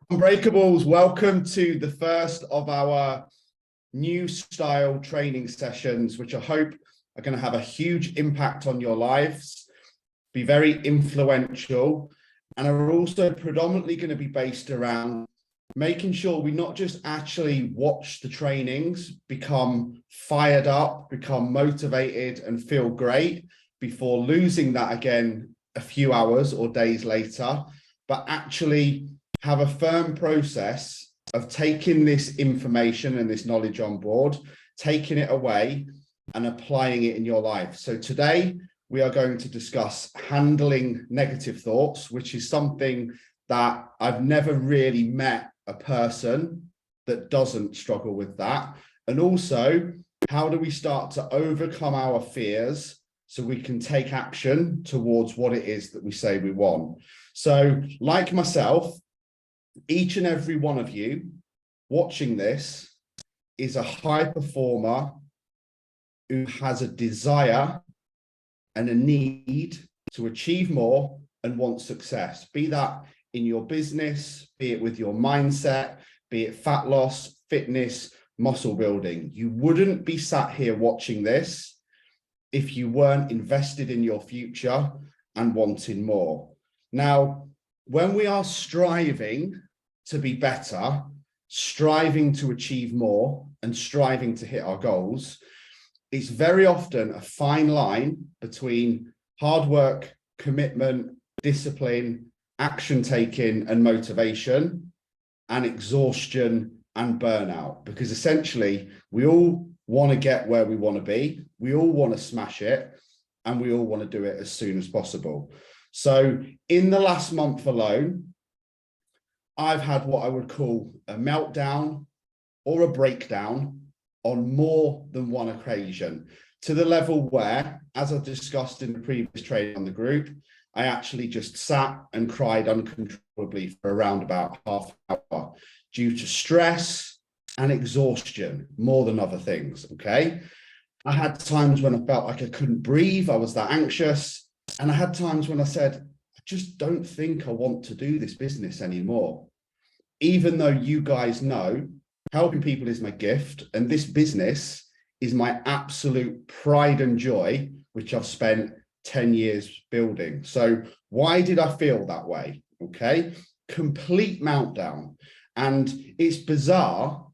Unbreakables, welcome to the first of our new style training sessions, which I hope are going to have a huge impact on your lives, be very influential, and are also predominantly going to be based around making sure we not just actually watch the trainings, become fired up, become motivated and feel great before losing that again a few hours or days later, but actually have a firm process of taking this information and this knowledge on board, taking it away and applying it in your life. So today we are going to discuss handling negative thoughts, which is something that I've never really met a person that doesn't struggle with that. And also, how do we start to overcome our fears so we can take action towards what it is that we say we want? So like myself, each and every one of you watching this is a high performer who has a desire and a need to achieve more and want success, be that in your business, be it with your mindset, be it fat loss, fitness, muscle building. You wouldn't be sat here watching this if you weren't invested in your future and wanting more. Now, when we are striving to be better, striving to achieve more, and striving to hit our goals, it's very often a fine line between hard work, commitment, discipline, action taking, and motivation, and exhaustion and burnout. Because essentially, we all want to get where we want to be, we all want to smash it, and we all want to do it as soon as possible. So in the last month alone, I've had what I would call a meltdown or a breakdown on more than one occasion, to the level where, as I discussed in the previous training on the group, I actually just sat and cried uncontrollably for around about half an hour due to stress and exhaustion more than other things, okay? I had times when I felt like I couldn't breathe, I was that anxious, and I had times when I said, I just don't think I want to do this business anymore. Even though you guys know helping people is my gift, and this business is my absolute pride and joy, which I've spent 10 years building. So why did I feel that way? Okay, complete meltdown. And it's bizarre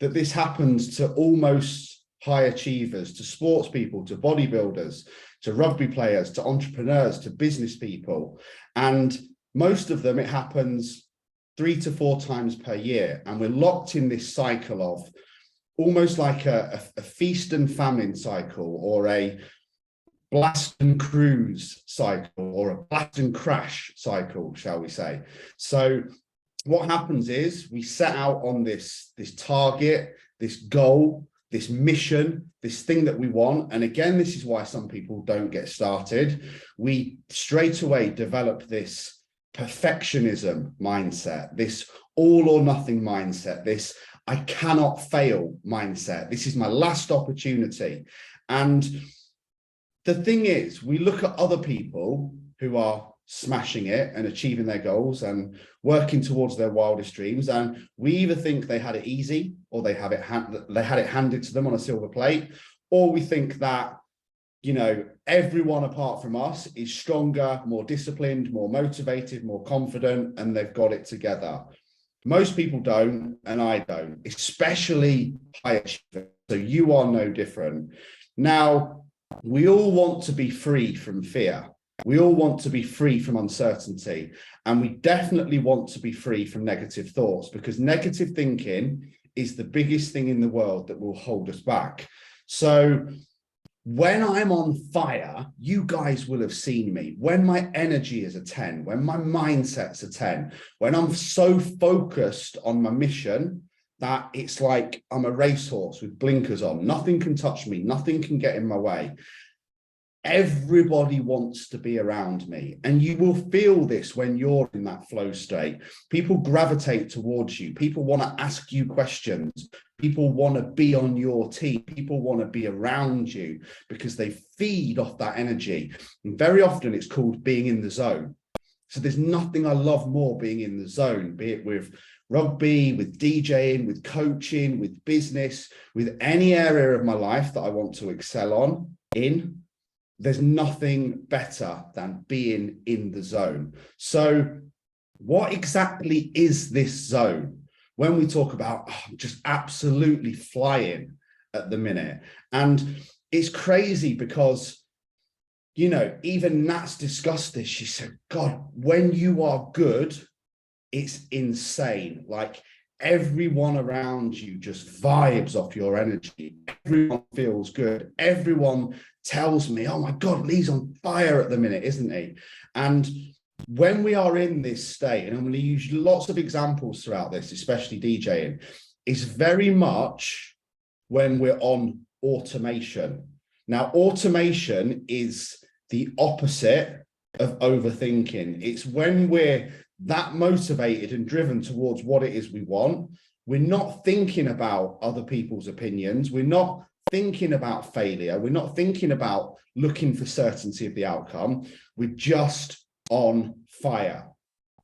that this happens to almost high achievers, to sports people, to bodybuilders, to rugby players, to entrepreneurs, to business people. And most of them, it happens 3 to 4 times per year. And we're locked in this cycle of almost like a feast and famine cycle, or a blast and cruise cycle, or a blast and crash cycle, shall we say. So what happens is we set out on this target, this goal, this mission, this thing that we want. And again, this is why some people don't get started. We straight away develop this perfectionism mindset, this all or nothing mindset, this I cannot fail mindset. This is my last opportunity. And the thing is, we look at other people who are smashing it and achieving their goals and working towards their wildest dreams, and we either think they had it easy, or they had it handed to them on a silver plate, or we think that, you know, everyone apart from us is stronger, more disciplined, more motivated, more confident, and they've got it together. Most people don't, and I don't, especially high achievers. So you are no different. Now, we all want to be free from fear. We all want to be free from uncertainty, and we definitely want to be free from negative thoughts, because negative thinking is the biggest thing in the world that will hold us back. So when I'm on fire, you guys will have seen me. When my energy is a 10, when my mindset's a 10, when I'm so focused on my mission that it's like I'm a racehorse with blinkers on, nothing can touch me, nothing can get in my way. Everybody wants to be around me, and you will feel this when you're in that flow state. People gravitate towards you. People want to ask you questions. People want to be on your team. People want to be around you because they feed off that energy. And very often it's called being in the zone. So there's nothing I love more being in the zone, be it with rugby, with DJing, with coaching, with business, with any area of my life that I want to excel on in. There's nothing better than being in the zone. So what exactly is this zone? When we talk about just absolutely flying at the minute, and it's crazy because, you know, even Nat's discussed this. She said, God, when you are good, it's insane. Like everyone around you just vibes off your energy. Everyone feels good. Everyone tells me, oh my God, Lee's on fire at the minute, isn't he? And when we are in this state, and I'm going to use lots of examples throughout this, especially DJing, it's very much when we're on automation. Now, automation is the opposite of overthinking. It's when we're that motivated and driven towards what it is we want. We're not thinking about other people's opinions. We're not thinking about failure. We're not thinking about looking for certainty of the outcome. We're just on fire.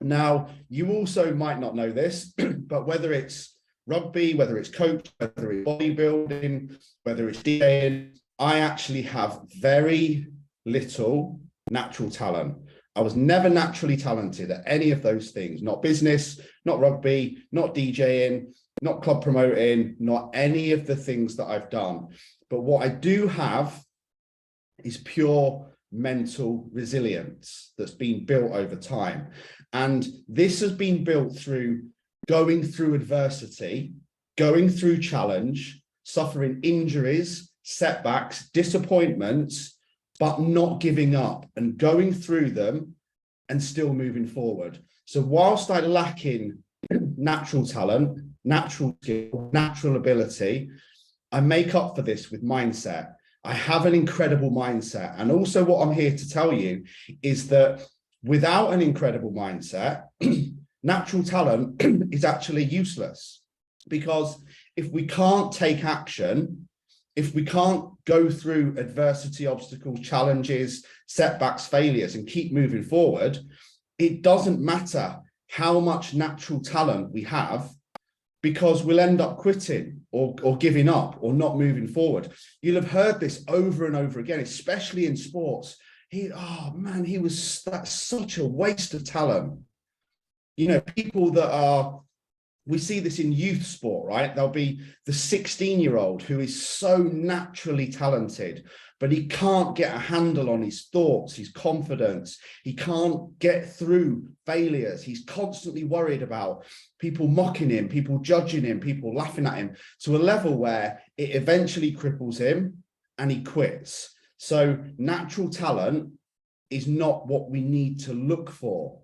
Now, you also might not know this, but whether it's rugby, whether it's coach, whether it's bodybuilding, whether it's DJing, I actually have very little natural talent. I was never naturally talented at any of those things, not business, not rugby, not DJing, not club promoting, not any of the things that I've done. But what I do have is pure mental resilience that's been built over time. And this has been built through going through adversity, going through challenge, suffering injuries, setbacks, disappointments, but not giving up and going through them and still moving forward. So whilst I lack in natural talent, natural skill, natural ability, I make up for this with mindset. I have an incredible mindset. And also what I'm here to tell you is that without an incredible mindset, natural talent is actually useless. Because if we can't take action, if we can't go through adversity, obstacles, challenges, setbacks, failures, and keep moving forward, it doesn't matter how much natural talent we have, because we'll end up quitting or giving up or not moving forward. You'll have heard this over and over again, especially in sports. That's such a waste of talent. You know, people that are, we see this in youth sport, right? There'll be the 16-year-old who is so naturally talented, but he can't get a handle on his thoughts, his confidence. He can't get through failures. He's constantly worried about people mocking him, people judging him, people laughing at him, to a level where it eventually cripples him and he quits. So natural talent is not what we need to look for.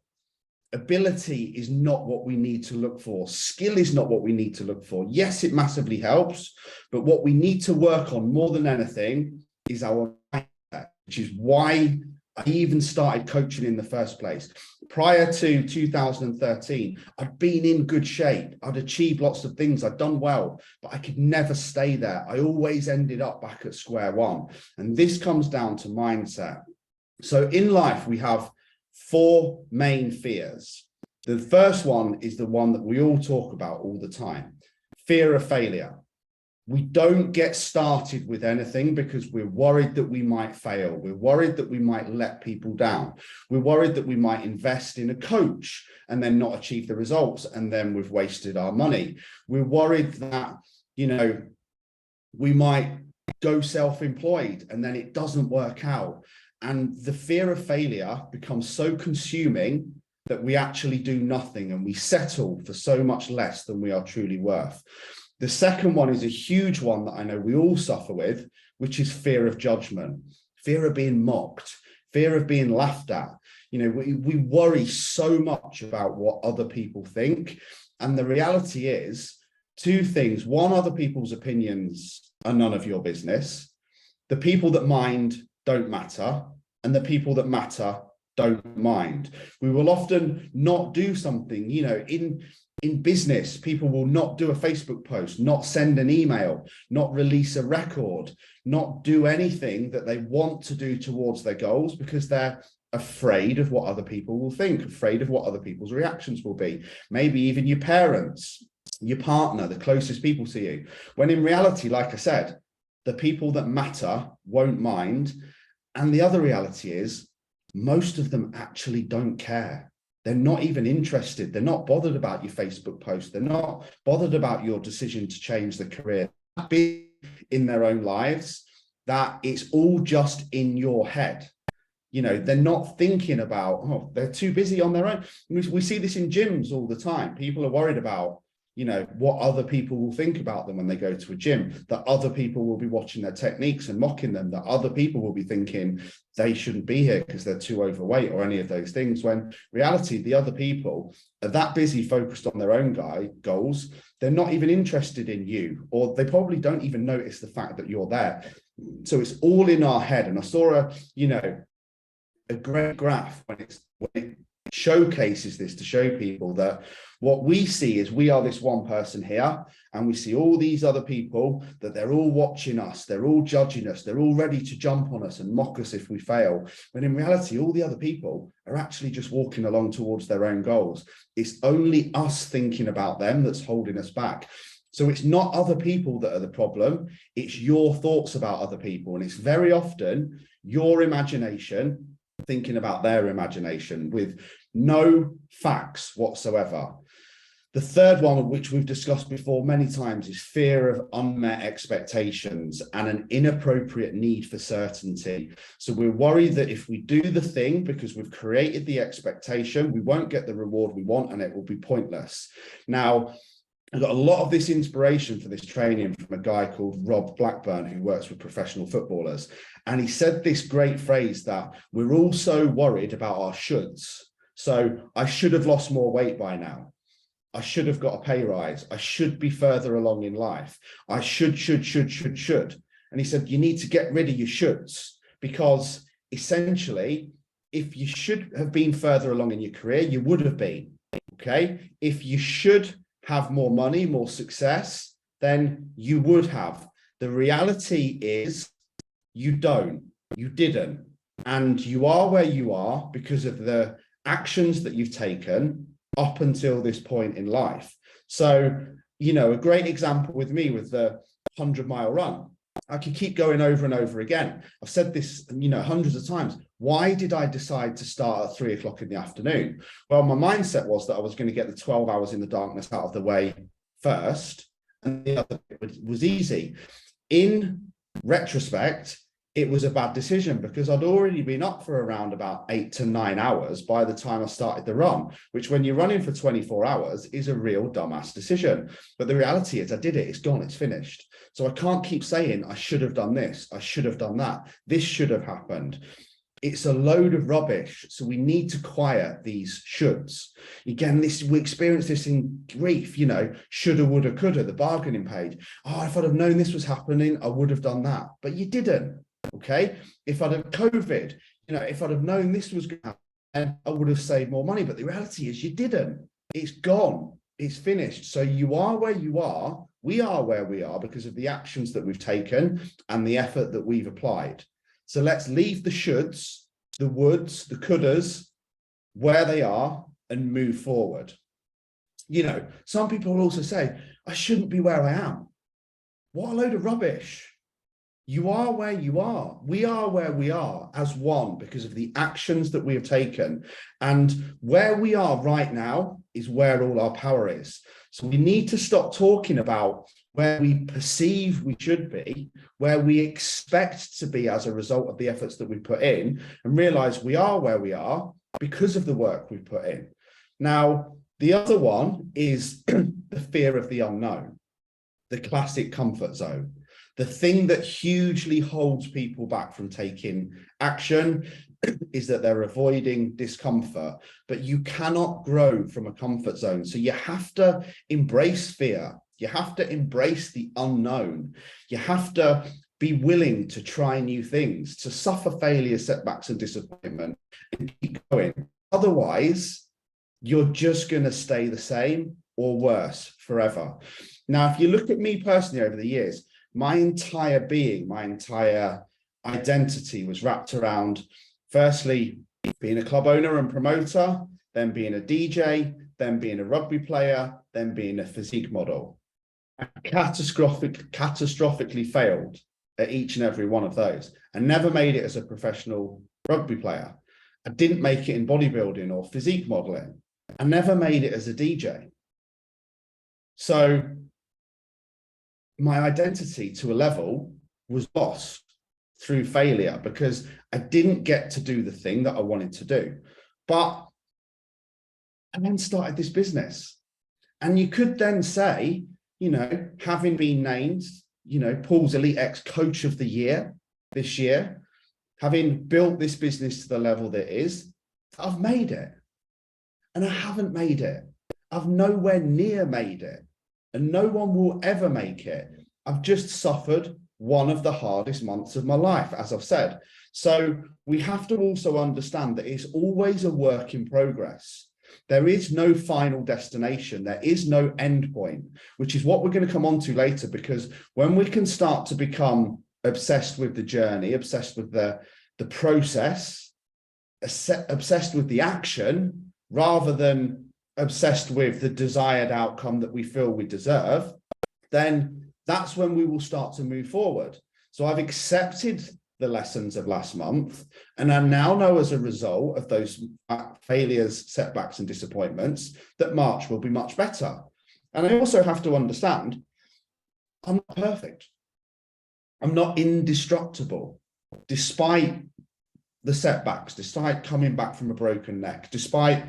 Ability is not what we need to look for. Skill is not what we need to look for. Yes, it massively helps, but what we need to work on more than anything is our mindset, which is why I even started coaching in the first place. Prior to 2013, I'd been in good shape. I'd achieved lots of things. I'd done well, but I could never stay there. I always ended up back at square one. And this comes down to mindset. So in life, we have 4 main fears. The first one is the one that we all talk about all the time: fear of failure. We don't get started with anything because we're worried that we might fail. We're worried that we might let people down. We're worried that we might invest in a coach and then not achieve the results, and then we've wasted our money. We're worried that, you know, we might go self-employed and then it doesn't work out. And the fear of failure becomes so consuming that we actually do nothing and we settle for so much less than we are truly worth. The second one is a huge one that I know we all suffer with, which is fear of judgment, fear of being mocked, fear of being laughed at. You know, we worry so much about what other people think. And the reality is 2 things. One, other people's opinions are none of your business. The people that mind don't matter, and the people that matter don't mind. We will often not do something, you know, in business, people will not do a Facebook post, not send an email, not release a record, not do anything that they want to do towards their goals because they're afraid of what other people will think, afraid of what other people's reactions will be, maybe even your parents, your partner, the closest people to you, when in reality, like I said, the people that matter won't mind. And the other reality is most of them actually don't care. They're not even interested. They're not bothered about your Facebook post. They're not bothered about your decision to change the career in their own lives, that it's all just in your head. You know, they're not thinking about, oh, they're too busy on their own. We see this in gyms all the time. People are worried about, you know, what other people will think about them when they go to a gym, that other people will be watching their techniques and mocking them, that other people will be thinking they shouldn't be here because they're too overweight or any of those things, when reality, the other people are that busy focused on their own goals. They're not even interested in you, or they probably don't even notice the fact that you're there. So it's all in our head. And I saw a great graph when it showcases this, to show people that what we see is we are this one person here, and we see all these other people, that they're all watching us, they're all judging us, they're all ready to jump on us and mock us if we fail, when in reality all the other people are actually just walking along towards their own goals. It's only us thinking about them that's holding us back. So it's not other people that are the problem, it's your thoughts about other people. And it's very often your imagination thinking about their imagination with no facts whatsoever. The third one, which we've discussed before many times, is fear of unmet expectations and an inappropriate need for certainty. So we're worried that if we do the thing because we've created the expectation, we won't get the reward we want and it will be pointless. Now, I got a lot of this inspiration for this training from a guy called Rob Blackburn, who works with professional footballers. And he said this great phrase that we're all so worried about our shoulds. So I should have lost more weight by now. I should have got a pay rise. I should be further along in life. I should. And he said, you need to get rid of your shoulds, because essentially, if you should have been further along in your career, you would have been, okay? If you should have more money, more success, then you would have. The reality is you don't, you didn't, and you are where you are because of the actions that you've taken up until this point in life. So, you know, a great example with me with the 100-mile run, I could keep going over and over again. I've said this, you know, hundreds of times. Why did I decide to start at 3 o'clock in the afternoon? Well, my mindset was that I was going to get the 12 hours in the darkness out of the way first, and the other bit was easy. In retrospect, it was a bad decision because I'd already been up for around about 8 to 9 hours by the time I started the run, which when you're running for 24 hours is a real dumbass decision. But the reality is I did it, it's gone, it's finished. So I can't keep saying I should have done this, I should have done that, this should have happened. It's a load of rubbish. So we need to quiet these shoulds. Again, we experience this in grief, you know, shoulda, woulda, coulda, the bargaining page. Oh, if I'd have known this was happening, I would have done that. But you didn't. Okay, if I'd have COVID, you know, if I'd have known this was going to happen, I would have saved more money. But the reality is you didn't. It's gone. It's finished. So you are where you are. We are where we are because of the actions that we've taken and the effort that we've applied. So let's leave the shoulds, the woulds, the couldas where they are and move forward. You know, some people will also say, I shouldn't be where I am. What a load of rubbish. You are where you are. We are where we are as one because of the actions that we have taken. And where we are right now is where all our power is. So we need to stop talking about where we perceive we should be, where we expect to be as a result of the efforts that we put in, and realize we are where we are because of the work we've put in. Now, the other one is the fear of the unknown, the classic comfort zone. The thing that hugely holds people back from taking action is that they're avoiding discomfort, but you cannot grow from a comfort zone. So you have to embrace fear. You have to embrace the unknown. You have to be willing to try new things, to suffer failure, setbacks, and disappointment, and keep going. Otherwise, you're just going to stay the same or worse forever. Now, if you look at me personally over the years, my entire being, my entire identity was wrapped around, firstly, being a club owner and promoter, then being a DJ, then being a rugby player, then being a physique model. I catastrophically failed at each and every one of those and never made it as a professional rugby player. I didn't make it in bodybuilding or physique modeling. I never made it as a DJ. So my identity to a level was lost through failure because I didn't get to do the thing that I wanted to do. But I then started this business. And you could then say, you know, having been named, you know, Paul's Elite X Coach of the Year this year, having built this business to the level that it is, I've made it. And I haven't made it. I've nowhere near made it. And no one will ever make it. I've just suffered one of the hardest months of my life, as I've said. So we have to also understand that it's always a work in progress. There is no final destination. There is no end point, which is what we're going to come on to later, because when we can start to become obsessed with the journey, obsessed with the process, obsessed with the action, rather than obsessed with the desired outcome that we feel we deserve, then that's when we will start to move forward. So I've accepted the lessons of last month, and I now know as a result of those failures, setbacks, and disappointments that March will be much better. And I also have to understand I'm not perfect. I'm not indestructible, despite the setbacks, despite coming back from a broken neck, despite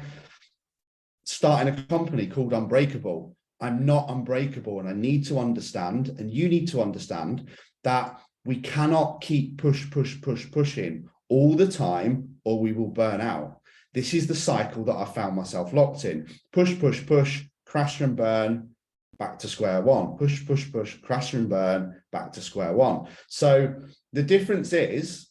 starting a company called Unbreakable. I'm not unbreakable, and I need to understand, and you need to understand, that we cannot keep pushing all the time, or we will burn out. This is the cycle that I found myself locked in. Push, crash and burn, back to square one. Push, crash and burn, back to square one. So the difference is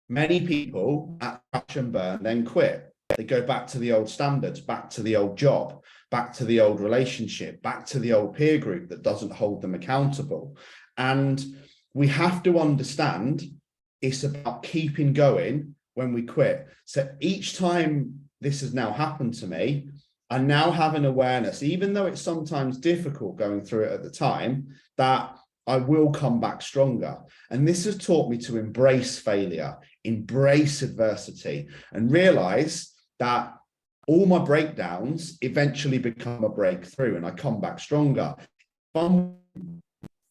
many people at crash and burn then quit. They go back to the old standards, back to the old job, back to the old relationship, back to the old peer group that doesn't hold them accountable. And we have to understand it's about keeping going when we quit. So each time this has now happened to me, I now have an awareness, even though it's sometimes difficult going through it at the time, that I will come back stronger. And this has taught me to embrace failure, embrace adversity, and realize that all my breakdowns eventually become a breakthrough and I come back stronger. If I'm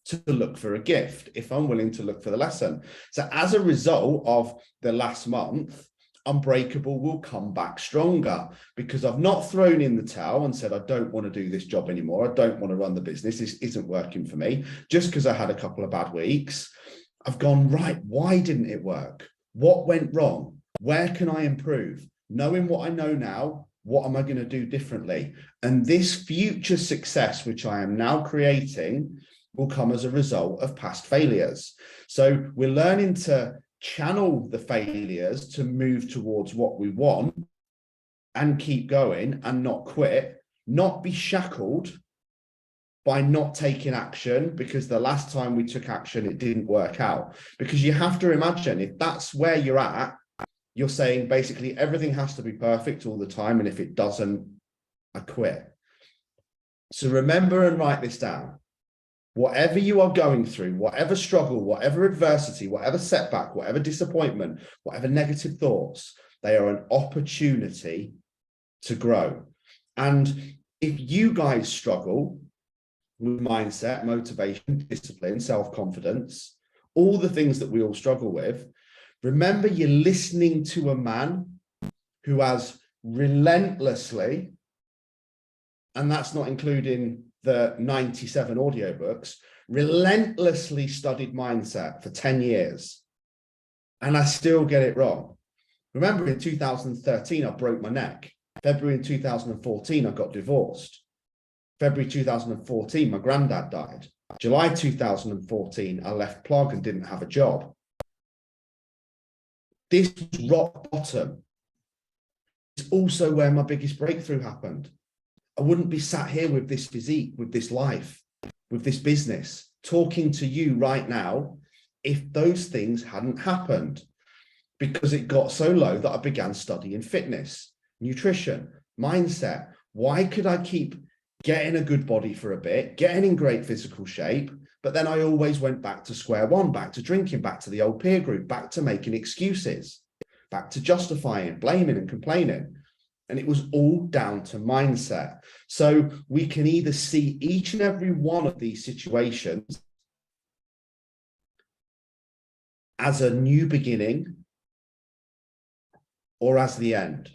to look for a gift, if I'm willing to look for the lesson. So as a result of the last month, Unbreakable will come back stronger because I've not thrown in the towel and said, I don't want to do this job anymore. I don't want to run the business. This isn't working for me. Just because I had a couple of bad weeks, I've gone, right, why didn't it work? What went wrong? Where can I improve? Knowing what I know now, what am I going to do differently? And this future success, which I am now creating, will come as a result of past failures. So we're learning to channel the failures to move towards what we want and keep going and not quit, not be shackled by not taking action because the last time we took action, it didn't work out. Because you have to imagine if that's where you're at, you're saying basically everything has to be perfect all the time. And if it doesn't, I quit. So remember and write this down. Whatever you are going through, whatever struggle, whatever adversity, whatever setback, whatever disappointment, whatever negative thoughts, they are an opportunity to grow. And if you guys struggle with mindset, motivation, discipline, self-confidence, all the things that we all struggle with, remember you're listening to a man who has relentlessly, and that's not including the 97 audiobooks, relentlessly studied mindset for 10 years. And I still get it wrong. Remember in 2013, I broke my neck. February in 2014, I got divorced. February 2014, my granddad died. July 2014, I left Plug and didn't have a job. This was rock bottom. It's also where my biggest breakthrough happened. I wouldn't be sat here with this physique, with this life, with this business, talking to you right now if those things hadn't happened. because it got so low that I began studying fitness, nutrition, mindset. Why could I keep getting a good body for a bit, getting in great physical shape, but then I always went back to square one, back to drinking, back to the old peer group, back to making excuses, back to justifying, blaming and complaining. And it was all down to mindset. So we can either see each and every one of these situations as a new beginning or as the end.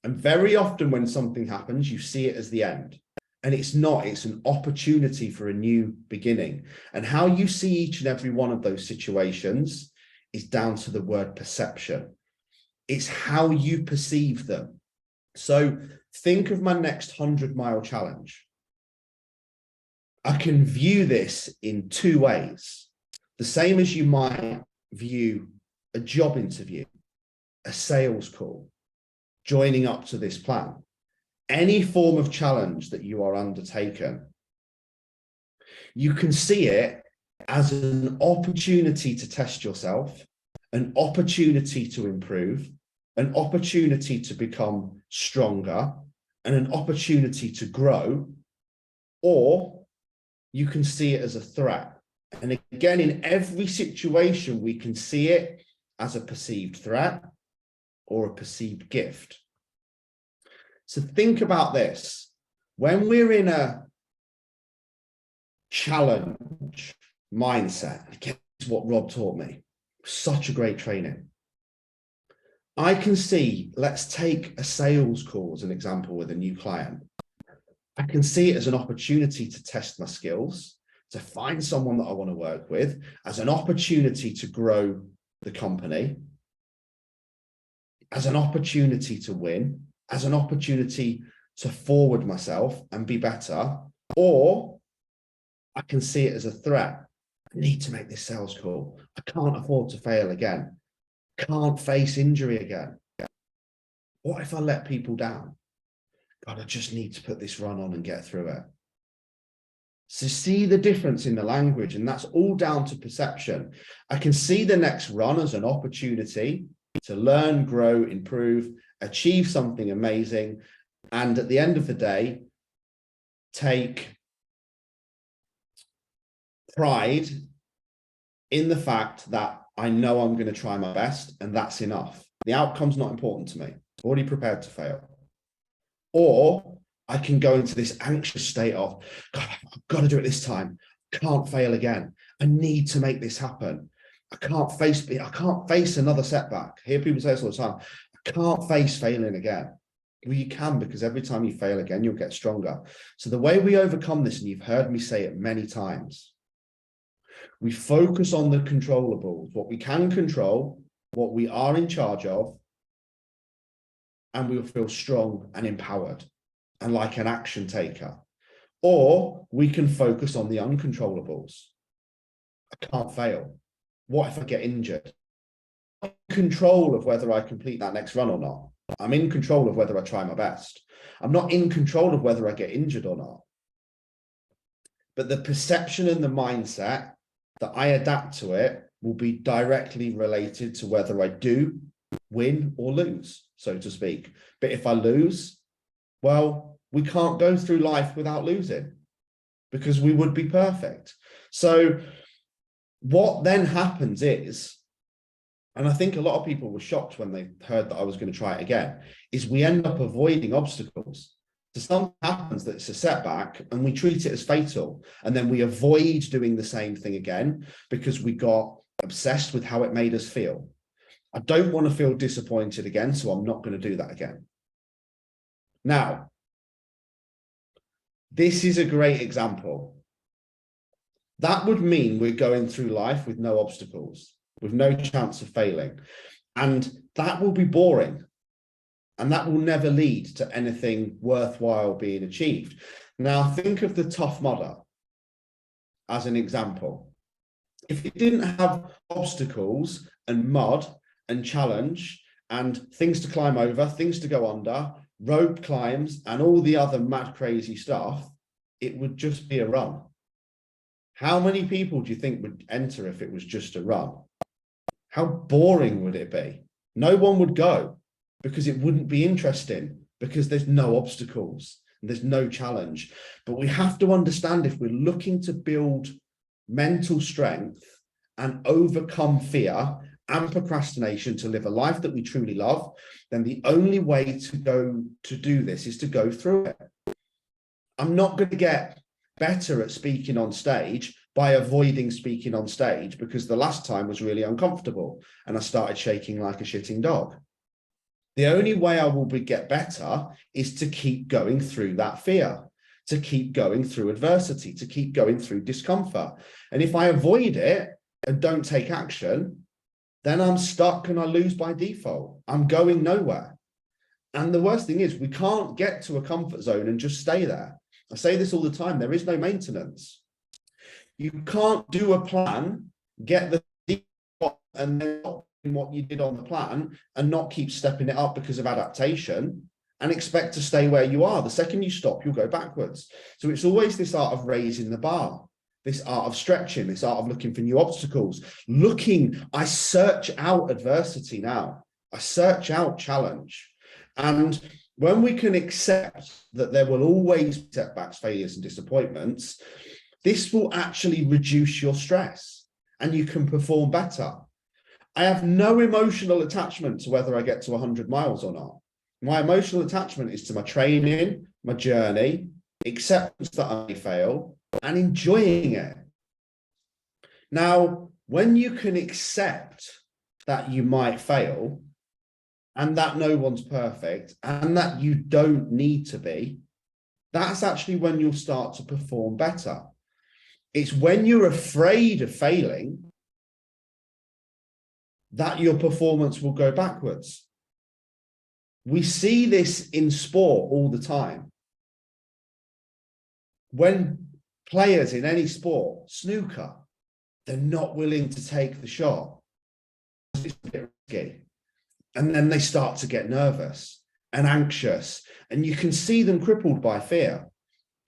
And very often when something happens, you see it as the end. And it's not, it's an opportunity for a new beginning. And how you see each and every one of those situations is down to the word perception. It's how you perceive them. So think of my next 100-mile challenge. I can view this in two ways. The same as you might view a job interview, a sales call, joining up to this plan. Any form of challenge that you are undertaking, you can see it as an opportunity to test yourself, an opportunity to improve, an opportunity to become stronger, and an opportunity to grow, or you can see it as a threat. And again, in every situation, we can see it as a perceived threat or a perceived gift. So think about this. When we're in a challenge mindset, again, it's what Rob taught me. Such a great training. I can see, let's take a sales call as an example with a new client. I can see it as an opportunity to test my skills, to find someone that I want to work with, as an opportunity to grow the company, as an opportunity to win, as an opportunity to forward myself and be better, or I can see it as a threat. I need to make this sales call. I can't afford to fail again. Can't face injury again. What if I let people down? God, I just need to put this run on and get through it. So see the difference in the language, and that's all down to perception. I can see the next run as an opportunity to learn, grow, improve, achieve something amazing, and at the end of the day, take pride in the fact that I know I'm going to try my best, and that's enough. The outcome's not important to me. I'm already prepared to fail. Or I can go into this anxious state of, God, I've got to do it this time. Can't fail again. I need to make this happen. I can't face another setback. I hear people say this all the time. I can't face failing again. Well, you can, because every time you fail again, you'll get stronger. So the way we overcome this, and you've heard me say it many times, we focus on the controllables, what we can control, what we are in charge of, and we'll feel strong and empowered and like an action taker. Or we can focus on the uncontrollables. I can't fail. What if I get injured? I'm in control of whether I complete that next run or not. I'm in control of whether I try my best. I'm not in control of whether I get injured or not. But the perception and the mindset that I adapt to it will be directly related to whether I do win or lose, so to speak. But if I lose, well, we can't go through life without losing, because we would be perfect. So what then happens is, and I think a lot of people were shocked when they heard that I was going to try it again, is we end up avoiding obstacles. So something happens that's a setback and we treat it as fatal, and then we avoid doing the same thing again because we got obsessed with how it made us feel. I don't want to feel disappointed again, so I'm not going to do that again. Now, this is a great example. That would mean we're going through life with no obstacles, with no chance of failing. And that will be boring. And that will never lead to anything worthwhile being achieved. Now, think of the Tough Mudder as an example. If it didn't have obstacles and mud and challenge and things to climb over, things to go under, rope climbs, and all the other mad, crazy stuff, it would just be a run. How many people do you think would enter if it was just a run? How boring would it be? No one would go because it wouldn't be interesting, because there's no obstacles and there's no challenge. But we have to understand, if we're looking to build mental strength and overcome fear and procrastination to live a life that we truly love, then the only way to do this is to go through it. I'm not going to get better at speaking on stage by avoiding speaking on stage, because the last time was really uncomfortable and I started shaking like a shitting dog. The only way I will get better is to keep going through that fear, to keep going through adversity, to keep going through discomfort. And if I avoid it and don't take action, then I'm stuck and I lose by default. I'm going nowhere. And the worst thing is, we can't get to a comfort zone and just stay there. I say this all the time, there is no maintenance. You can't do a plan, get the default, and then not doing what you did on the plan and not keep stepping it up because of adaptation and expect to stay where you are. The second you stop, you'll go backwards. So it's always this art of raising the bar, this art of stretching, this art of looking for new obstacles, I search out adversity now. I search out challenge. And when we can accept that there will always be setbacks, failures, and disappointments, this will actually reduce your stress and you can perform better. I have no emotional attachment to whether I get to 100 miles or not. My emotional attachment is to my training, my journey, acceptance that I may fail, and enjoying it. Now, when you can accept that you might fail and that no one's perfect and that you don't need to be, that's actually when you'll start to perform better. It's when you're afraid of failing that your performance will go backwards. We see this in sport all the time. When players in any sport, snooker, they're not willing to take the shot. It's a bit risky. And then they start to get nervous and anxious, and you can see them crippled by fear.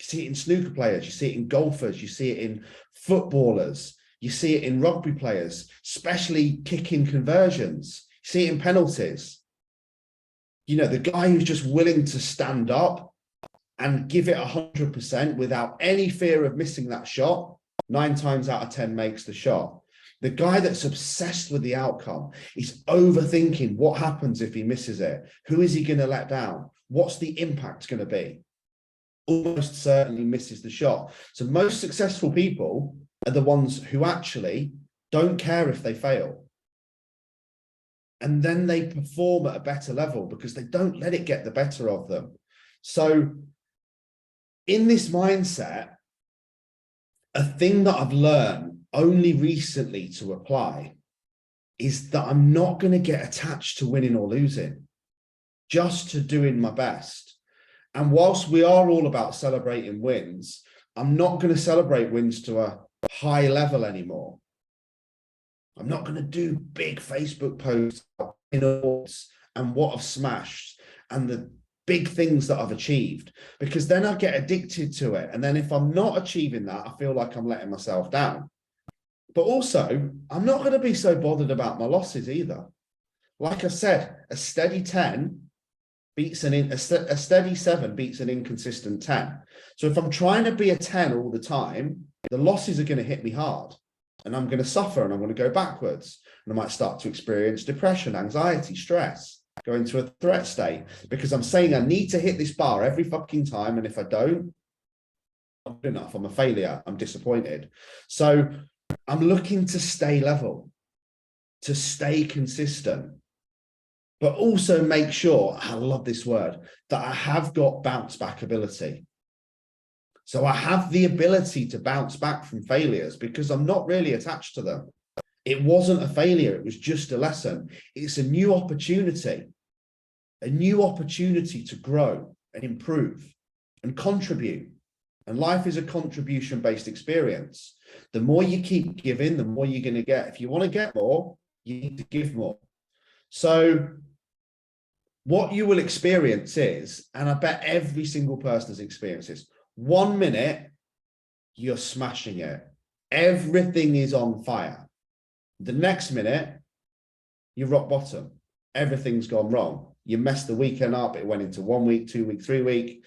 You see it in snooker players, you see it in golfers, you see it in footballers, you see it in rugby players, especially kicking conversions. You see it in penalties. You know, the guy who's just willing to stand up and give it 100% without any fear of missing that shot, 9 times out of 10 makes the shot. The guy that's obsessed with the outcome, he's overthinking what happens if he misses it. Who is he going to let down? What's the impact going to be? Almost certainly misses the shot. So most successful people are the ones who actually don't care if they fail. And then they perform at a better level because they don't let it get the better of them. So in this mindset, a thing that I've learned only recently to apply is that I'm not going to get attached to winning or losing, just to doing my best. And whilst we are all about celebrating wins, I'm not going to celebrate wins to a high level anymore. I'm not going to do big Facebook posts in awards and what I've smashed and the big things that I've achieved, because then I get addicted to it. And then if I'm not achieving that, I feel like I'm letting myself down. But also, I'm not going to be so bothered about my losses either. Like I said, a steady 10 beats a steady 7 beats an inconsistent 10. So if I'm trying to be a 10 all the time, the losses are going to hit me hard and I'm going to suffer and I'm going to go backwards. And I might start to experience depression, anxiety, stress, go into a threat state because I'm saying I need to hit this bar every fucking time. And if I don't, I'm not good enough. I'm a failure. I'm disappointed. So I'm looking to stay level, to stay consistent, but also make sure, I love this word, that I have got bounce back ability. So I have the ability to bounce back from failures because I'm not really attached to them. It wasn't a failure. It was just a lesson. It's a new opportunity to grow and improve and contribute. And life is a contribution-based experience. The more you keep giving, the more you're going to get. If you want to get more, you need to give more. So what you will experience is, and I bet every single person has experienced this, 1 minute, you're smashing it. Everything is on fire. The next minute, you're rock bottom. Everything's gone wrong. You messed the weekend up. It went into 1 week, 2 week, 3 week.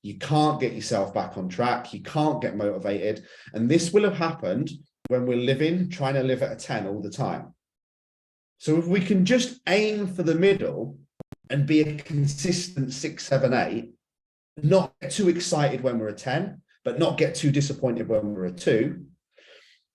You can't get yourself back on track. You can't get motivated. And this will have happened when we're trying to live at a 10 all the time. So if we can just aim for the middle and be a consistent 6, 7, 8, not get too excited when we're a 10, but not get too disappointed when we're a 2,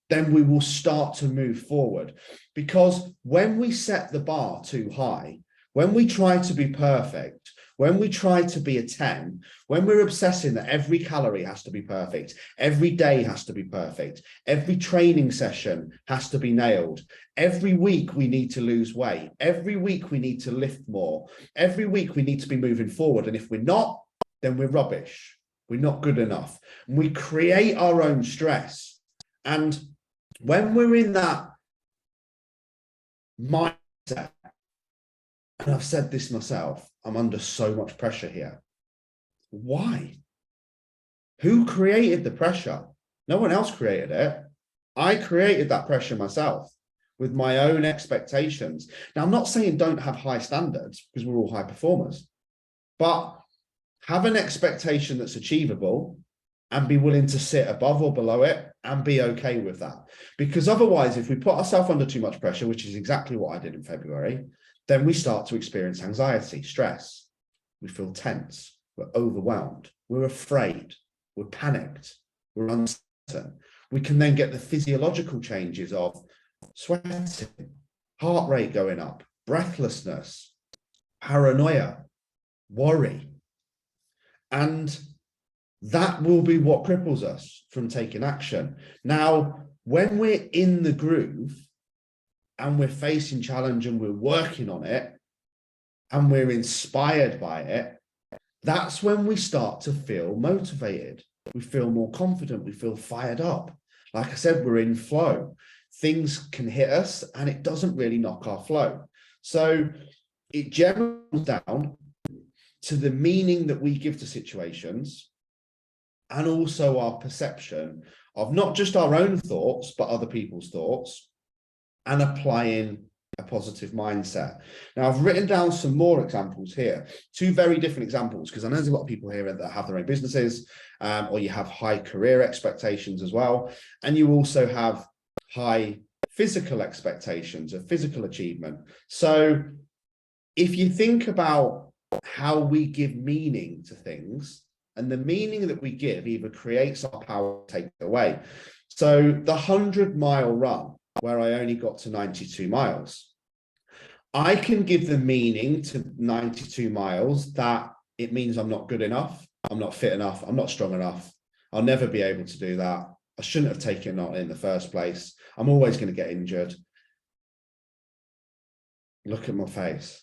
then we will start to move forward. Because when we set the bar too high, when we try to be perfect, when we try to be a 10, when we're obsessing that every calorie has to be perfect, every day has to be perfect, every training session has to be nailed, every week we need to lose weight, every week we need to lift more, every week we need to be moving forward. And if we're not, then we're rubbish. We're not good enough. And we create our own stress. And when we're in that mindset, and I've said this myself, I'm under so much pressure here. Why? Who created the pressure? No one else created it. I created that pressure myself with my own expectations. Now, I'm not saying don't have high standards, because we're all high performers, but have an expectation that's achievable and be willing to sit above or below it and be okay with that. Because otherwise, if we put ourselves under too much pressure, which is exactly what I did in February, then we start to experience anxiety, stress. We feel tense, we're overwhelmed, we're afraid, we're panicked, we're uncertain. We can then get the physiological changes of sweating, heart rate going up, breathlessness, paranoia, worry. And that will be what cripples us from taking action. Now, when we're in the groove and we're facing challenge and we're working on it and we're inspired by it, that's when we start to feel motivated. We feel more confident. We feel fired up. Like I said, we're in flow. Things can hit us and it doesn't really knock our flow. So it generally comes down to the meaning that we give to situations, and also our perception of not just our own thoughts, but other people's thoughts, and applying a positive mindset. Now, I've written down some more examples here, 2 very different examples, because I know there's a lot of people here that have their own businesses, or you have high career expectations as well. And you also have high physical expectations of physical achievement. So if you think about how we give meaning to things, and the meaning that we give either creates our power or takes it away. So the 100-mile run, where I only got to 92 miles, I can give the meaning to 92 miles that it means I'm not good enough, I'm not fit enough, I'm not strong enough, I'll never be able to do that, I shouldn't have taken it in the first place, I'm always going to get injured. Look at my face.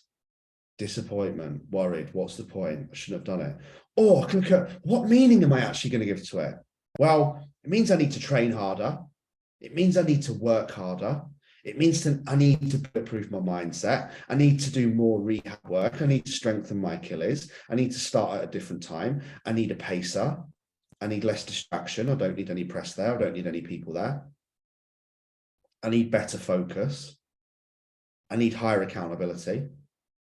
Disappointment, worried, what's the point? I shouldn't have done it. Or I can look at, what meaning am I actually going to give to it? Well, it means I need to train harder. It means I need to work harder. It means I need to improve my mindset. I need to do more rehab work. I need to strengthen my Achilles. I need to start at a different time. I need a pacer. I need less distraction. I don't need any press there. I don't need any people there. I need better focus. I need higher accountability.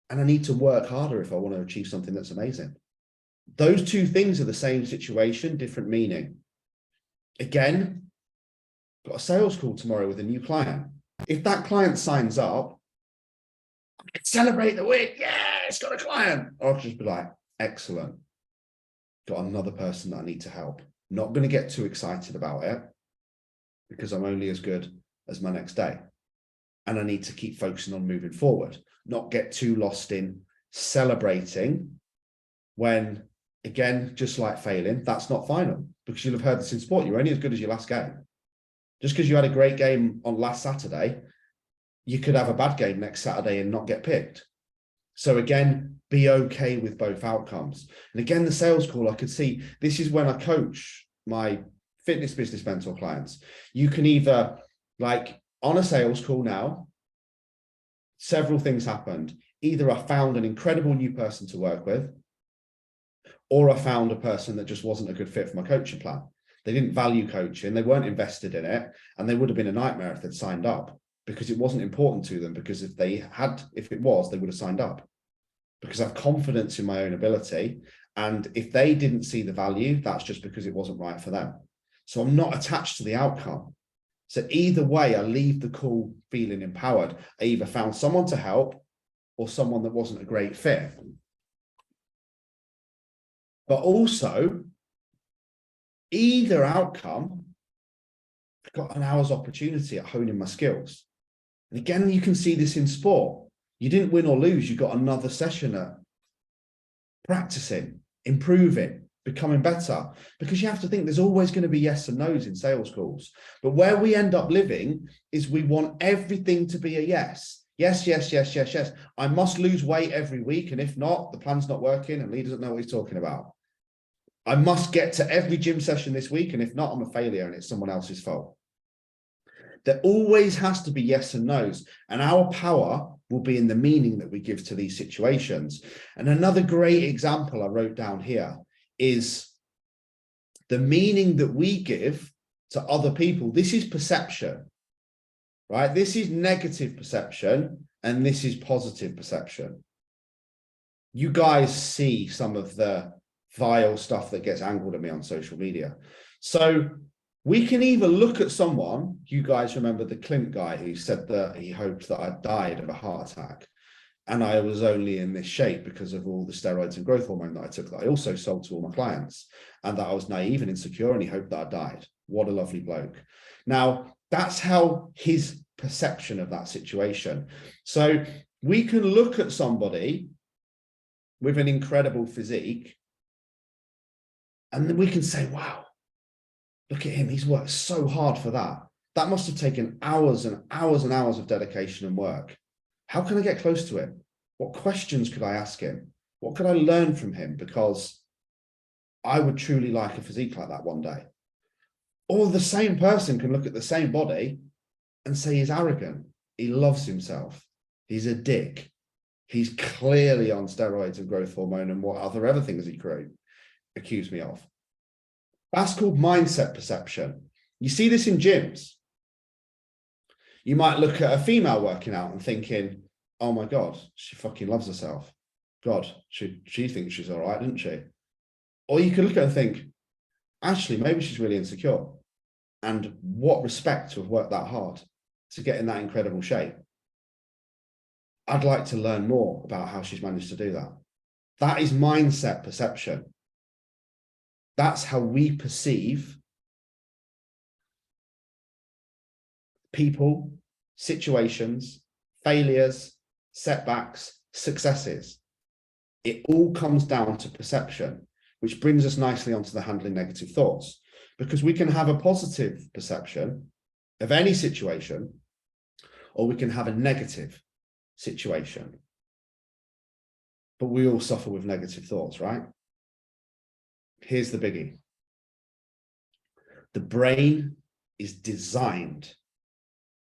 And I need to work harder if I want to achieve something that's amazing. Those 2 things are the same situation, different meaning. Again, got a sales call tomorrow with a new client. If that client signs up, I can celebrate the week. Yeah, it's got a client. Or I'll just be like, excellent. Got another person that I need to help. Not going to get too excited about it because I'm only as good as my next day. And I need to keep focusing on moving forward, not get too lost in celebrating when, again, just like failing, that's not final, because you'll have heard this in sport. You're only as good as your last game. Just because you had a great game on last Saturday, you could have a bad game next Saturday and not get picked. So again, be okay with both outcomes. And again, the sales call, I could see, this is when I coach my fitness business mentor clients. You can either, like, on a sales call now, several things happened. Either I found an incredible new person to work with, or I found a person that just wasn't a good fit for my coaching plan. They didn't value coaching, they weren't invested in it, and they would have been a nightmare if they'd signed up, because it wasn't important to them, because if it was, they would have signed up, because I have confidence in my own ability. And if they didn't see the value, that's just because it wasn't right for them. So I'm not attached to the outcome. So either way, I leave the call feeling empowered. I either found someone to help or someone that wasn't a great fit. But also, either outcome, I've got an hour's opportunity at honing my skills. And again, you can see this in sport. You didn't win or lose, you got another session at practicing, improving, becoming better, because you have to think there's always going to be yes and no's in sales calls. But where we end up living is we want everything to be a yes. Yes, yes, yes, yes, yes. I must lose weight every week. And if not, the plan's not working and Lee doesn't know what he's talking about. I must get to every gym session this week. And if not, I'm a failure and it's someone else's fault. There always has to be yes and no's. And our power will be in the meaning that we give to these situations. And another great example I wrote down here is the meaning that we give to other people. This is perception, right? This is negative perception, and this is positive perception. You guys see some of the vile stuff that gets angled at me on social media. So we can either look at someone, you guys remember the Clint guy who said that he hoped that I died of a heart attack, and I was only in this shape because of all the steroids and growth hormone that I took, that I also sold to all my clients, and that I was naive and insecure, and he hoped that I died. What a lovely bloke. Now, that's how his perception of that situation. So we can look at somebody with an incredible physique, and then we can say, wow, look at him. He's worked so hard for that. That must have taken hours and hours and hours of dedication and work. How can I get close to him? What questions could I ask him? What could I learn from him? Because I would truly like a physique like that one day. Or the same person can look at the same body and say he's arrogant. He loves himself. He's a dick. He's clearly on steroids and growth hormone and what other things he could accuse me of. That's called mindset perception. You see this in gyms. You might look at a female working out and thinking, oh my God, she fucking loves herself. God, she thinks she's all right, doesn't she? Or you could look at her and think, actually, maybe she's really insecure. And what respect to have worked that hard to get in that incredible shape. I'd like to learn more about how she's managed to do that. That is mindset perception. That's how we perceive people, situations, failures, setbacks, successes. It all comes down to perception, which brings us nicely onto the handling negative thoughts, because we can have a positive perception of any situation, or we can have a negative situation. But we all suffer with negative thoughts, right? Here's the biggie. The brain is designed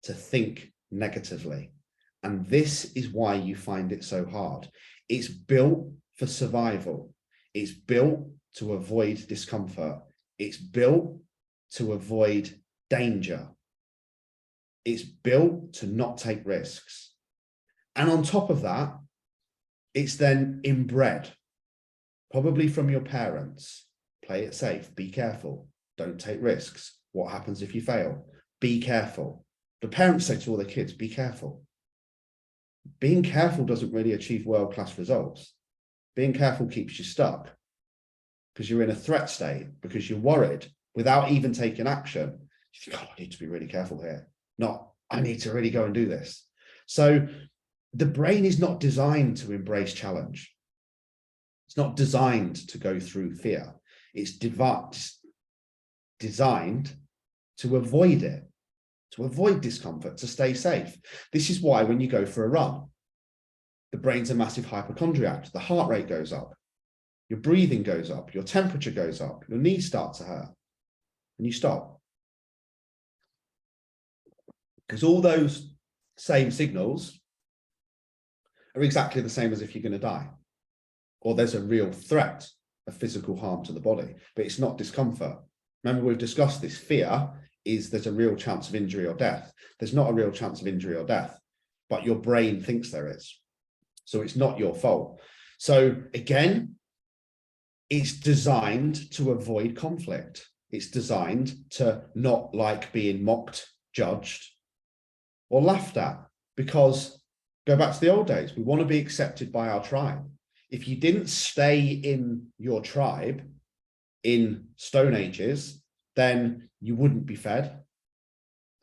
to think negatively. And this is why you find it so hard. It's built for survival. It's built to avoid discomfort. It's built to avoid danger. It's built to not take risks. And on top of that, it's then inbred, probably from your parents. Play it safe, be careful, don't take risks. What happens if you fail? Be careful. The parents say to all their kids, be careful. Being careful doesn't really achieve world-class results. Being careful keeps you stuck because you're in a threat state, because you're worried without even taking action. You think, oh, I need to be really careful here. Not, I need to really go and do this. So the brain is not designed to embrace challenge. It's not designed to go through fear. It's designed to avoid it, to avoid discomfort, to stay safe. This is why when you go for a run, the brain's a massive hypochondriac. The heart rate goes up, your breathing goes up, your temperature goes up, your knees start to hurt, and you stop. Because all those same signals are exactly the same as if you're going to die, or there's a real threat of physical harm to the body, but it's not discomfort. Remember, we've discussed this. Fear is there's a real chance of injury or death. There's not a real chance of injury or death, but your brain thinks there is. So it's not your fault. So again, it's designed to avoid conflict. It's designed to not like being mocked, judged, or laughed at, because go back to the old days, we want to be accepted by our tribe. If you didn't stay in your tribe in Stone Ages, then you wouldn't be fed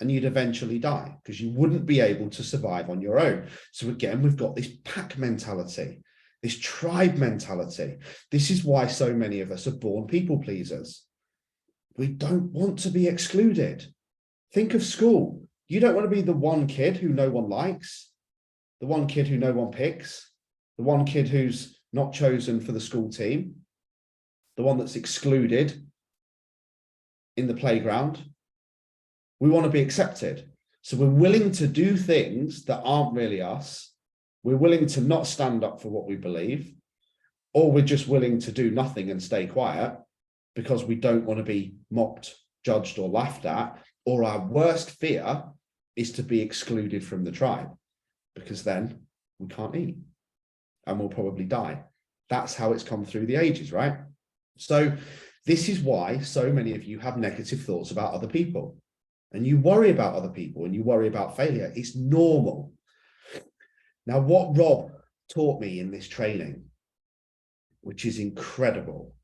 and you'd eventually die because you wouldn't be able to survive on your own. So again, we've got this pack mentality, this tribe mentality. This is why so many of us are born people pleasers. We don't want to be excluded. Think of school. You don't want to be the one kid who no one likes, the one kid who no one picks, the one kid who's not chosen for the school team, the one that's excluded in the playground. We want to be accepted. So we're willing to do things that aren't really us. We're willing to not stand up for what we believe, or we're just willing to do nothing and stay quiet because we don't want to be mocked, judged, or laughed at, or our worst fear is to be excluded from the tribe, because then we can't eat and we'll probably die. That's how it's come through the ages, right? So this is why so many of you have negative thoughts about other people, and you worry about other people and you worry about failure. It's normal. Now, what Rob taught me in this training, which is incredible,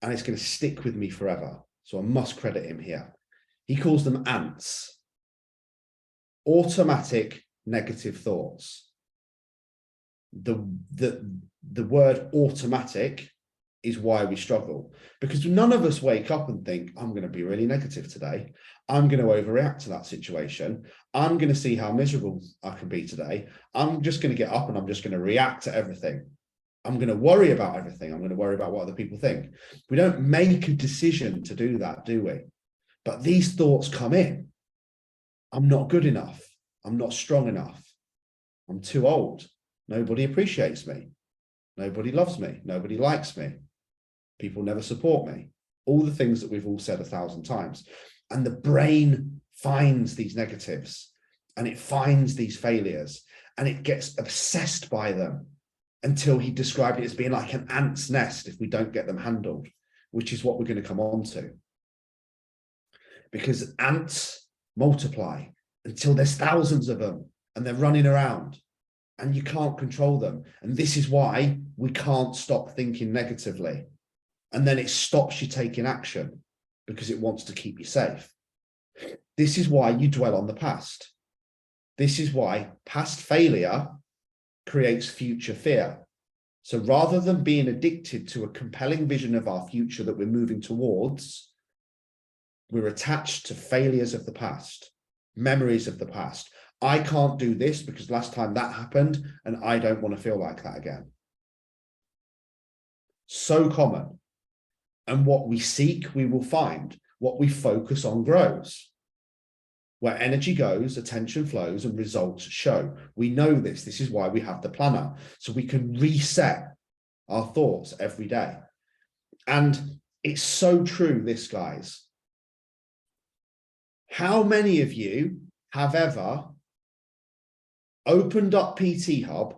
and it's going to stick with me forever, so I must credit him here. He calls them ants. Automatic negative thoughts. The word automatic is why we struggle, because none of us wake up and think, I'm going to be really negative today. I'm going to overreact to that situation. I'm going to see how miserable I can be today. I'm just going to get up and I'm just going to react to everything. I'm going to worry about everything. I'm going to worry about what other people think. We don't make a decision to do that, do we? But these thoughts come in. I'm not good enough. I'm not strong enough. I'm too old. Nobody appreciates me. Nobody loves me. Nobody likes me. People never support me. All the things that we've all said 1,000 times. And the brain finds these negatives and it finds these failures and it gets obsessed by them, until he described it as being like an ant's nest if we don't get them handled, which is what we're going to come on to. Because ants multiply until there's thousands of them and they're running around and you can't control them. And this is why we can't stop thinking negatively. And then it stops you taking action because it wants to keep you safe. This is why you dwell on the past. This is why past failure creates future fear. So rather than being addicted to a compelling vision of our future that we're moving towards, we're attached to failures of the past, memories of the past. I can't do this because last time that happened and I don't want to feel like that again. So common. And what we seek, we will find. What we focus on grows. Where energy goes, attention flows, and results show. We know this. This is why we have the planner. So we can reset our thoughts every day. And it's so true, this, guys. How many of you have ever opened up PT Hub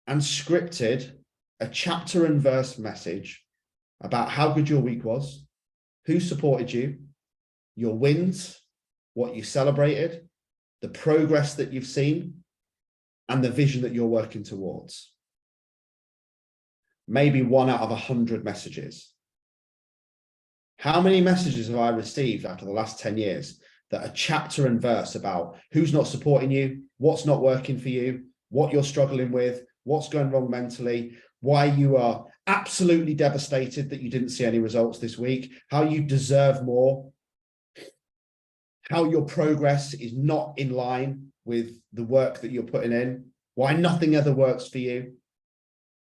and scripted a chapter and verse message about how good your week was, who supported you, your wins, what you celebrated, the progress that you've seen, and the vision that you're working towards? Maybe 1 out of 100 messages. How many messages have I received after the last 10 years that are chapter and verse about who's not supporting you, what's not working for you, what you're struggling with, what's going wrong mentally, why you are absolutely devastated that you didn't see any results this week, how you deserve more, how your progress is not in line with the work that you're putting in, why nothing ever works for you.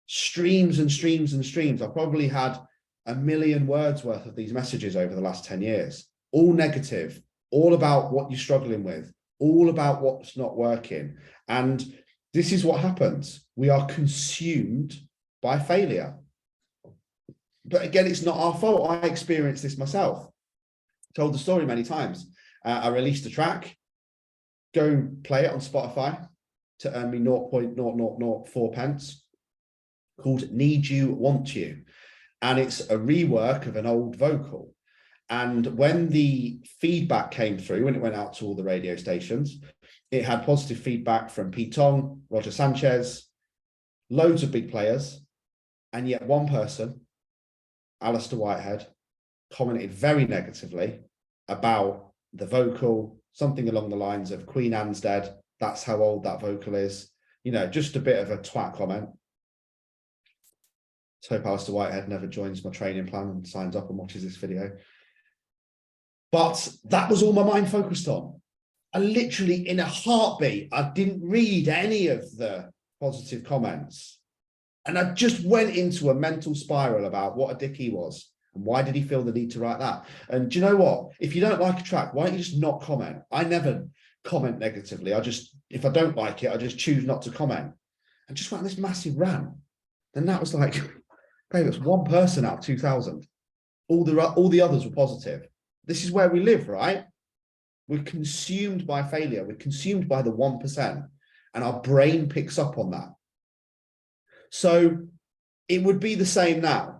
Streams and streams and streams. I've probably had 1 million words worth of these messages over the last 10 years, all negative, all about what you're struggling with, all about what's not working. And this is what happens. We are consumed by failure. But again, it's not our fault. I experienced this myself. Told the story many times. I released a track, go play it on Spotify to earn me 0.0004 pence, called Need You, Want You. And it's a rework of an old vocal. And when the feedback came through, when it went out to all the radio stations, it had positive feedback from Pete Tong, Roger Sanchez, loads of big players. And yet one person, Alistair Whitehead, commented very negatively about the vocal, something along the lines of Queen Anne's dead. That's how old that vocal is. You know, just a bit of a twat comment. Let's hope Alistair Whitehead never joins my training plan and signs up and watches this video. But that was all my mind focused on. I literally, in a heartbeat, I didn't read any of the positive comments. And I just went into a mental spiral about what a dick he was. And why did he feel the need to write that? And do you know what? If you don't like a track, why don't you just not comment? I never comment negatively. If I don't like it, I just choose not to comment. And just went on this massive rant. And that was like, babe, it's one person out of 2,000. All the others were positive. This is where we live, right? We're consumed by failure. We're consumed by the 1%. And our brain picks up on that. So it would be the same now.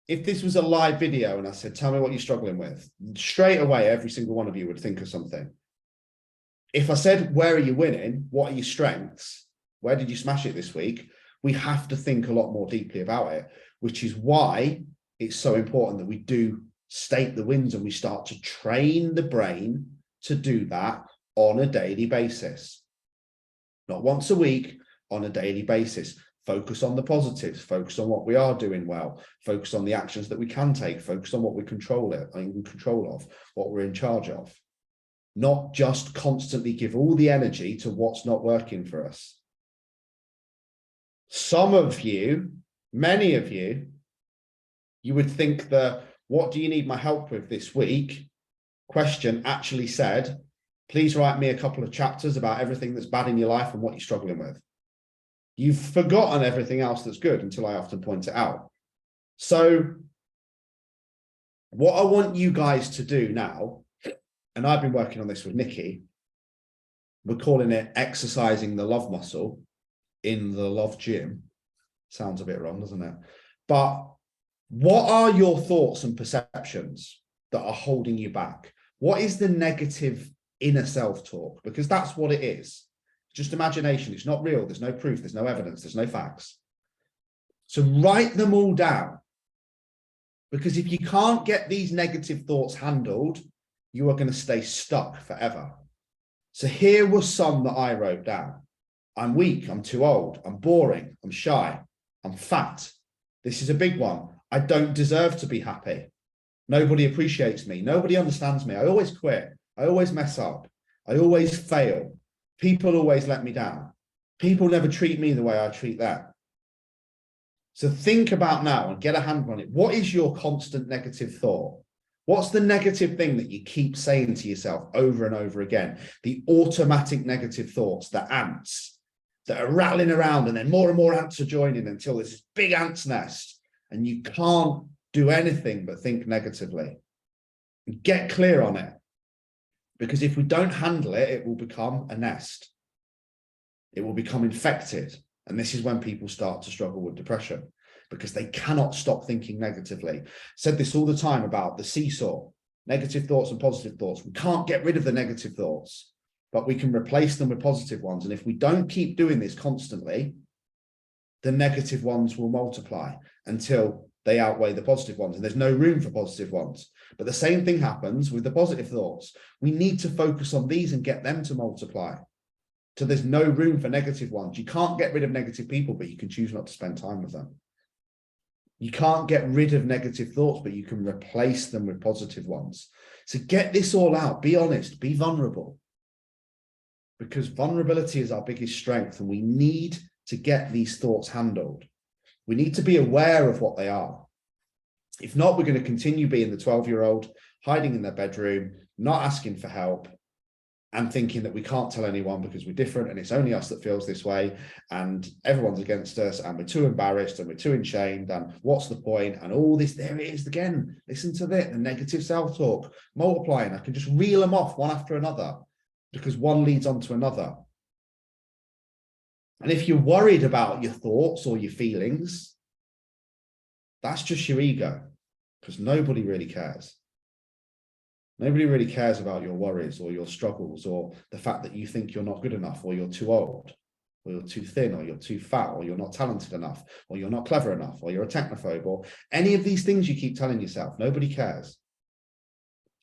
If this was a live video and I said, tell me what you're struggling with, straight away, every single one of you would think of something. If I said, where are you winning? What are your strengths? Where did you smash it this week? We have to think a lot more deeply about it, which is why it's so important that we do state the wins and we start to train the brain to do that on a daily basis. Not once a week, on a daily basis. Focus on the positives, focus on what we are doing well, focus on the actions that we can take, focus on what we control in control of, what we're in charge of. Not just constantly give all the energy to what's not working for us. Some of you, many of you, you would think the what do you need my help with this week question actually said, please write me a couple of chapters about everything that's bad in your life and what you're struggling with. You've forgotten everything else that's good until I often point it out. So what I want you guys to do now, and I've been working on this with Nikki, we're calling it exercising the love muscle in the love gym. Sounds a bit wrong, doesn't it? But what are your thoughts and perceptions that are holding you back? What is the negative inner self-talk? Because that's what it is. Just imagination. It's not real. There's no proof. There's no evidence. There's no facts. So write them all down. Because if you can't get these negative thoughts handled, you are going to stay stuck forever. So here were some that I wrote down. I'm weak. I'm too old. I'm boring. I'm shy. I'm fat. This is a big one. I don't deserve to be happy. Nobody appreciates me. Nobody understands me. I always quit. I always mess up. I always fail. People always let me down. People never treat me the way I treat them. So think about now and get a handle on it. What is your constant negative thought? What's the negative thing that you keep saying to yourself over and over again? The automatic negative thoughts, the ants that are rattling around, and then more and more ants are joining until there's this big ant's nest and you can't do anything but think negatively. Get clear on it. Because if we don't handle it, it will become a nest. It will become infected. And this is when people start to struggle with depression because they cannot stop thinking negatively. Said this all the time about the seesaw, negative thoughts and positive thoughts. We can't get rid of the negative thoughts, but we can replace them with positive ones. And if we don't keep doing this constantly, the negative ones will multiply until they outweigh the positive ones, and there's no room for positive ones. But the same thing happens with the positive thoughts. We need to focus on these and get them to multiply. So there's no room for negative ones. You can't get rid of negative people, but you can choose not to spend time with them. You can't get rid of negative thoughts, but you can replace them with positive ones. So get this all out. Be honest, be vulnerable. Because vulnerability is our biggest strength, and we need to get these thoughts handled. We need to be aware of what they are. If not, we're going to continue being the 12-year-old hiding in their bedroom, not asking for help, and thinking that we can't tell anyone because we're different and it's only us that feels this way and everyone's against us and we're too embarrassed and we're too ashamed and what's the point and all this. There it is again. Listen to it, the negative self-talk multiplying. I can just reel them off one after another because one leads on to another. And if you're worried about your thoughts or your feelings, that's just your ego, because nobody really cares. Nobody really cares about your worries or your struggles or the fact that you think you're not good enough or you're too old or you're too thin or you're too fat or you're not talented enough or you're not clever enough or you're a technophobe or any of these things you keep telling yourself. Nobody cares.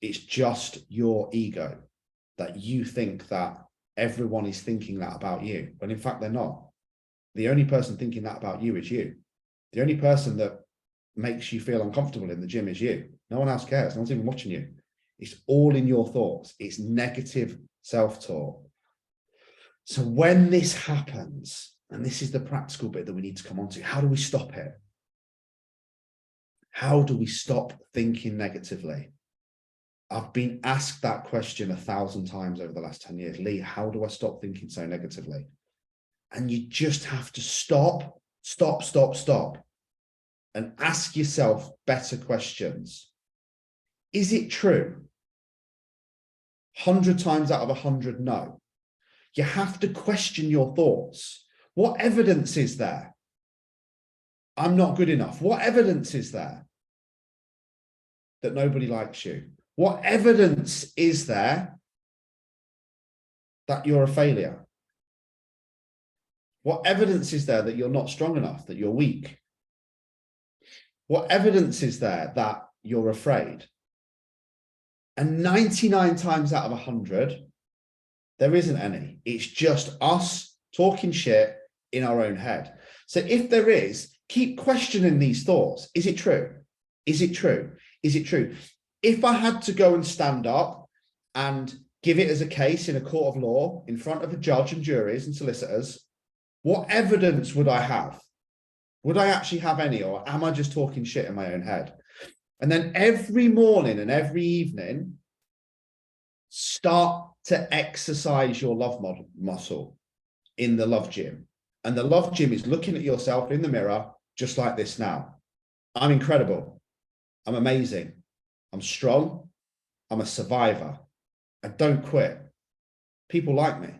It's just your ego that you think that everyone is thinking that about you, when in fact they're not. The only person thinking that about you is you. The only person that makes you feel uncomfortable in the gym is you. No one else cares. No one's even watching you. It's all in your thoughts. It's negative self-talk. So when this happens, and this is the practical bit that we need to come on to, how do we stop it? How do we stop thinking negatively? I've been asked that question 1,000 times over the last 10 years. Lee, how do I stop thinking so negatively? And you just have to stop, and ask yourself better questions. Is it true? 100 times out of 100, no. You have to question your thoughts. What evidence is there? I'm not good enough. What evidence is there that nobody likes you? What evidence is there that you're a failure? What evidence is there that you're not strong enough, that you're weak? What evidence is there that you're afraid? And 99 times out of 100, there isn't any. It's just us talking shit in our own head. So if there is, keep questioning these thoughts. Is it true? Is it true? Is it true? If I had to go and stand up and give it as a case in a court of law in front of a judge and juries and solicitors, what evidence would I have? Would I actually have any, or am I just talking shit in my own head? And then every morning and every evening, start to exercise your love muscle in the love gym. And the love gym is looking at yourself in the mirror, just like this now. I'm incredible. I'm amazing. I'm strong. I'm a survivor. I don't quit. People like me.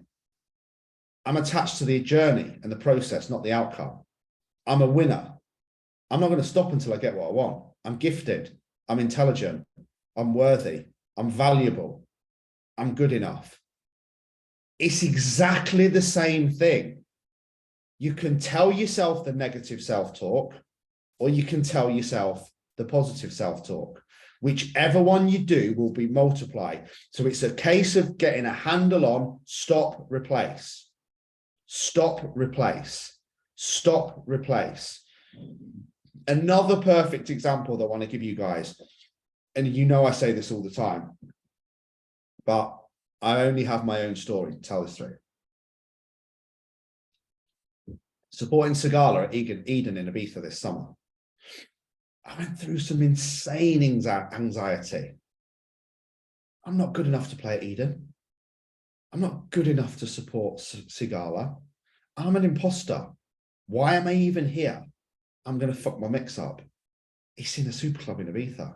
I'm attached to the journey and the process, not the outcome. I'm a winner. I'm not going to stop until I get what I want. I'm gifted. I'm intelligent. I'm worthy. I'm valuable. I'm good enough. It's exactly the same thing. You can tell yourself the negative self-talk, or you can tell yourself the positive self-talk. Whichever one you do will be multiplied. So it's a case of getting a handle on stop, replace. Stop, replace. Stop, replace. Another perfect example that I want to give you guys, and you know I say this all the time, but I only have my own story to tell this through. Supporting Sigala at Eden in Ibiza this summer. I went through some insane anxiety. I'm not good enough to play at Eden. I'm not good enough to support Sigala. I'm an imposter. Why am I even here? I'm going to fuck my mix up. It's in a super club in Ibiza.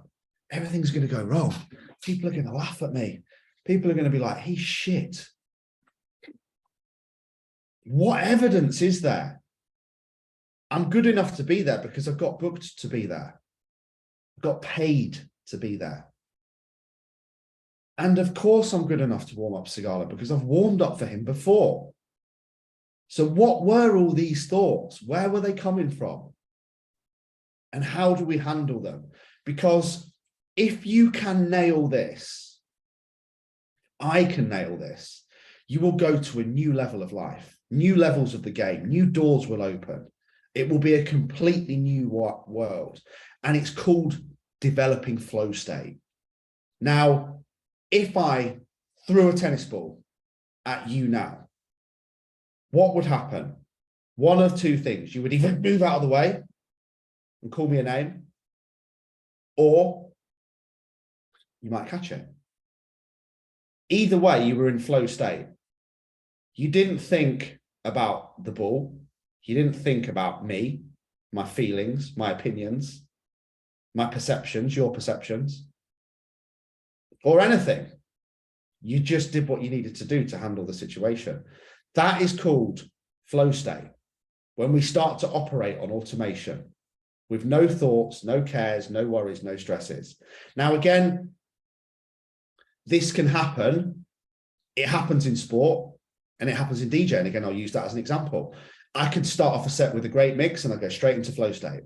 Everything's going to go wrong. People are going to laugh at me. People are going to be like, he's shit. What evidence is there? I'm good enough to be there because I've got booked to be there. I've got paid to be there. And of course I'm good enough to warm up Sigala because I've warmed up for him before. So what were all these thoughts? Where were they coming from? And how do we handle them? Because if you can nail this, I can nail this, you will go to a new level of life, new levels of the game, new doors will open. It will be a completely new world. And it's called developing flow state. Now, if I threw a tennis ball at you now, what would happen? One of two things. You would either move out of the way and call me a name, or you might catch it. Either way, you were in flow state. You didn't think about the ball. You didn't think about me, my feelings, my opinions, my perceptions, your perceptions, or anything. You just did what you needed to do to handle the situation. That is called flow state. When we start to operate on automation with no thoughts, no cares, no worries, no stresses. Now, again, this can happen. It happens in sport and it happens in DJing. Again, I'll use that as an example. I could start off a set with a great mix and I go straight into flow state.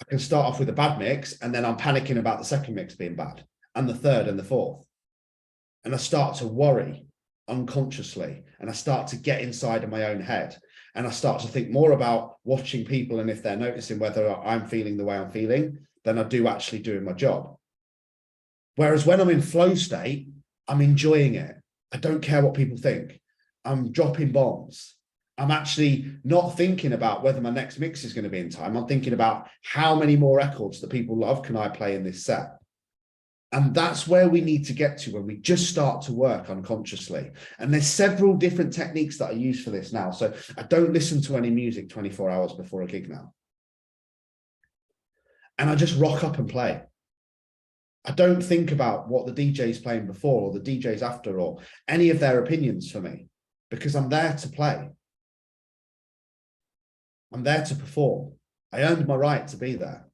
I can start off with a bad mix and then I'm panicking about the second mix being bad and the third and the fourth. And I start to worry unconsciously and I start to get inside of my own head and I start to think more about watching people and if they're noticing whether I'm feeling the way I'm feeling than I do actually doing my job. Whereas when I'm in flow state, I'm enjoying it. I don't care what people think. I'm dropping bombs. I'm actually not thinking about whether my next mix is going to be in time. I'm thinking about how many more records that people love can I play in this set. And that's where we need to get to when we just start to work unconsciously. And there's several different techniques that I use for this now. So I don't listen to any music 24 hours before a gig now. And I just rock up and play. I don't think about what the DJ's playing before or the DJ's after or any of their opinions for me because I'm there to play. I'm there to perform. I earned my right to be there.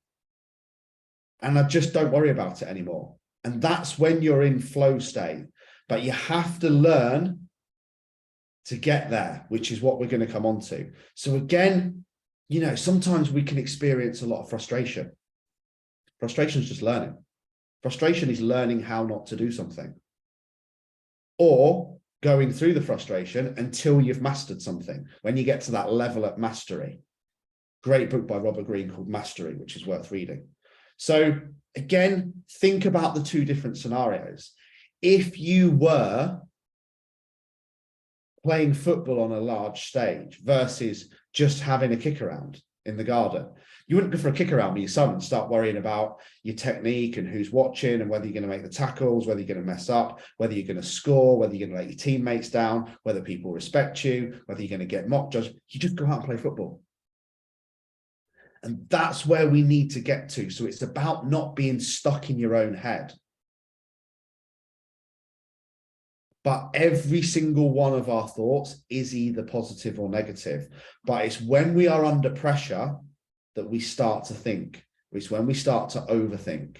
And I just don't worry about it anymore. And that's when you're in flow state. But you have to learn to get there, which is what we're going to come on to. So again, you know, sometimes we can experience a lot of frustration. Frustration is just learning. Frustration is learning how not to do something. Or going through the frustration until you've mastered something. When you get to that level of mastery. Great book by Robert Greene called Mastery, which is worth reading. So again, think about the two different scenarios. If you were playing football on a large stage versus just having a kick around in the garden, you wouldn't go for a kick around with your son and start worrying about your technique and who's watching and whether you're going to make the tackles, whether you're going to mess up, whether you're going to score, whether you're going to let your teammates down, whether people respect you, whether you're going to get mock judged. You just go out and play football. And that's where we need to get to. So it's about not being stuck in your own head. But every single one of our thoughts is either positive or negative. But it's when we are under pressure that we start to think. It's when we start to overthink.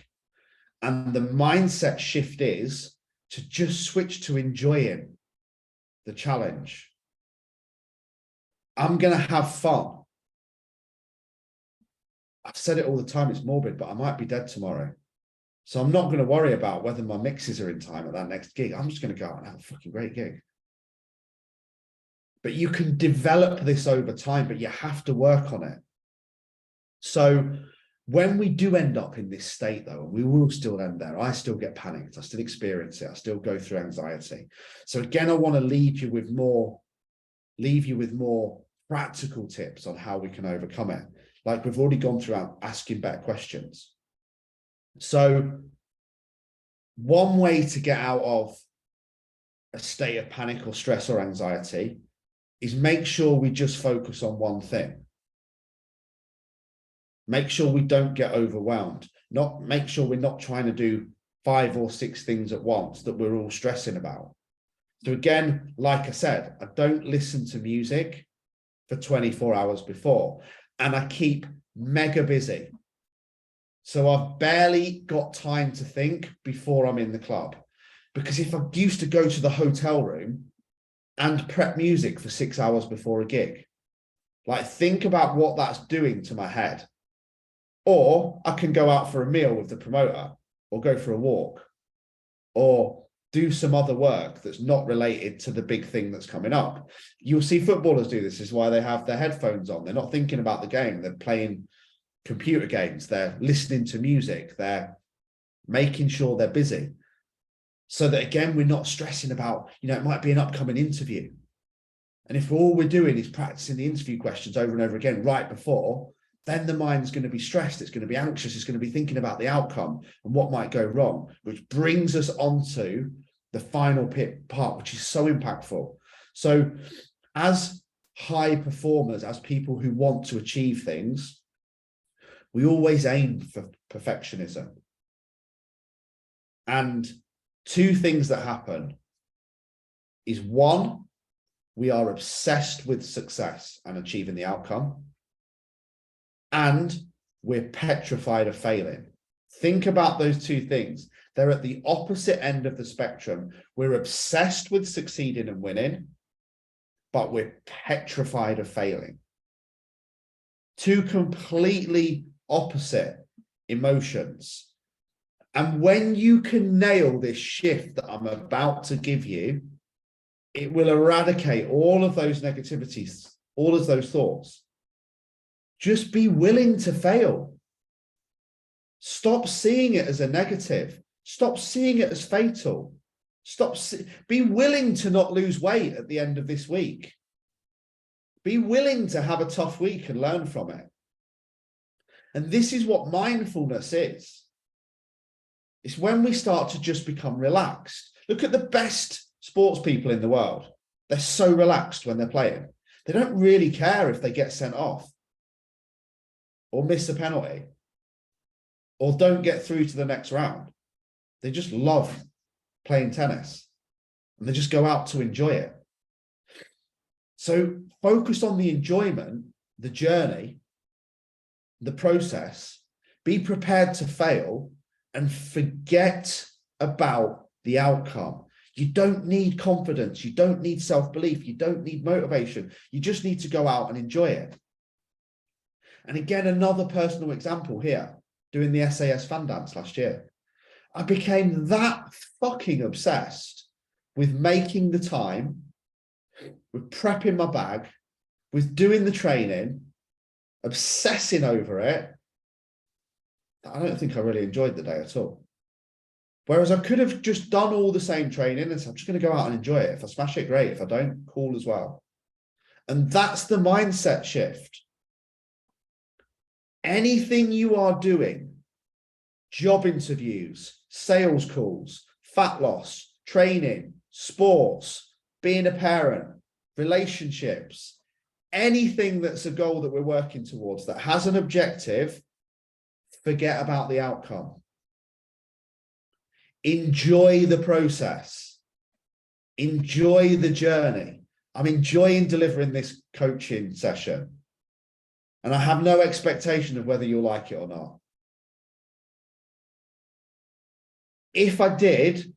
And the mindset shift is to just switch to enjoying the challenge. I'm going to have fun. I've said it all the time, it's morbid, but I might be dead tomorrow. So I'm not going to worry about whether my mixes are in time at that next gig. I'm just going to go out and have a fucking great gig. But you can develop this over time, but you have to work on it. So when we do end up in this state, though, and we will still end there, I still get panicked. I still experience it. I still go through anxiety. So again, I want to leave you with more practical tips on how we can overcome it. Like we've already gone through asking better questions. So one way to get out of a state of panic or stress or anxiety is make sure we just focus on one thing. Make sure we don't get overwhelmed. Make sure we're not trying to do 5 or 6 things at once that we're all stressing about. So again, like I said, I don't listen to music for 24 hours before. And I keep mega busy. So I've barely got time to think before I'm in the club. Because if I used to go to the hotel room and prep music for 6 hours before a gig, like think about what that's doing to my head. Or I can go out for a meal with the promoter or go for a walk or do some other work that's not related to the big thing that's coming up. You'll see footballers do this. This is why they have their headphones on. They're not thinking about the game. They're playing computer games. They're listening to music. They're making sure they're busy. So that, again, we're not stressing about, it might be an upcoming interview. And if all we're doing is practicing the interview questions over and over again right before, then the mind's going to be stressed. It's going to be anxious. It's going to be thinking about the outcome and what might go wrong, which brings us onto the final part, which is so impactful. So as high performers, as people who want to achieve things, we always aim for perfectionism. And two things that happen is, one, we are obsessed with success and achieving the outcome, and we're petrified of failing. Think about those two things. They're at the opposite end of the spectrum. We're obsessed with succeeding and winning, but we're petrified of failing. Two completely opposite emotions. And when you can nail this shift that I'm about to give you, it will eradicate all of those negativities, all of those thoughts. Just be willing to fail. Stop seeing it as a negative. Stop seeing it as fatal. Be willing to not lose weight at the end of this week. Be willing to have a tough week and learn from it. And this is what mindfulness is. It's when we start to just become relaxed. Look at the best sports people in the world. They're so relaxed when they're playing. They don't really care if they get sent off or miss a penalty or don't get through to the next round. They just love playing tennis and they just go out to enjoy it. So focus on the enjoyment, the journey, the process. Be prepared to fail and forget about the outcome. You don't need confidence. You don't need self-belief. You don't need motivation. You just need to go out and enjoy it. And again, another personal example here, doing the SAS fan dance last year. I became that fucking obsessed with making the time, with prepping my bag, with doing the training, obsessing over it. I don't think I really enjoyed the day at all. Whereas I could have just done all the same training and said, I'm just going to go out and enjoy it. If I smash it, great. If I don't, cool as well. And that's the mindset shift. Anything you are doing, job interviews, sales calls, fat loss, training, sports, being a parent, relationships, anything that's a goal that we're working towards that has an objective, forget about the outcome. Enjoy the process. Enjoy the journey. I'm enjoying delivering this coaching session. And I have no expectation of whether you'll like it or not. If I did,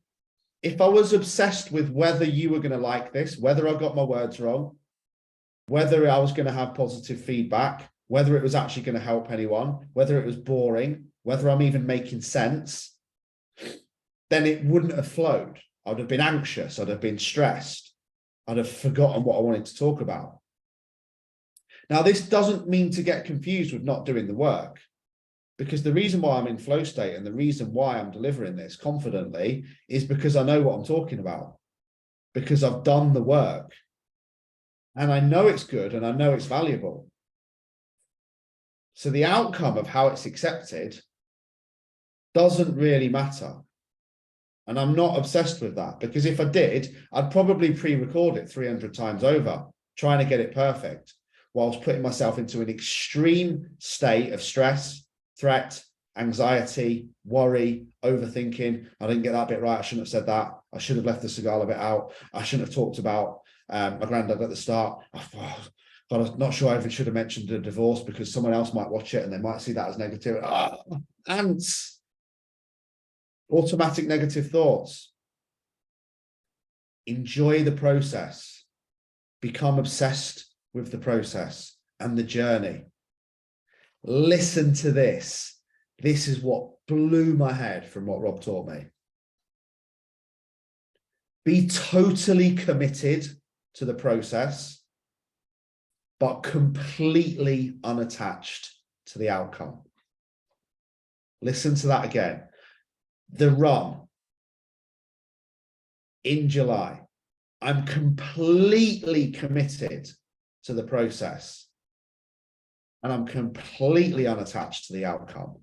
if I was obsessed with whether you were going to like this, whether I got my words wrong, whether I was going to have positive feedback, whether it was actually going to help anyone, whether it was boring, whether I'm even making sense, then it wouldn't have flowed. I'd have been anxious. I'd have been stressed. I'd have forgotten what I wanted to talk about. Now, this doesn't mean to get confused with not doing the work, because the reason why I'm in flow state and the reason why I'm delivering this confidently is because I know what I'm talking about, because I've done the work and I know it's good and I know it's valuable. So the outcome of how it's accepted doesn't really matter. And I'm not obsessed with that, because if I did, I'd probably pre-record it 300 times over, trying to get it perfect, whilst putting myself into an extreme state of stress, threat, anxiety, worry, overthinking. I didn't get that bit right. I shouldn't have said that. I should have left the cigar bit out. I shouldn't have talked about my granddad at the start. God, I'm not sure if I should have mentioned a divorce because someone else might watch it and they might see that as negative. Ants. Automatic negative thoughts. Enjoy the process. Become obsessed with the process and the journey. Listen to this. This is what blew my head from what Rob taught me. Be totally committed to the process, but completely unattached to the outcome. Listen to that again. The run in July, I'm completely committed to the process and I'm completely unattached to the outcome,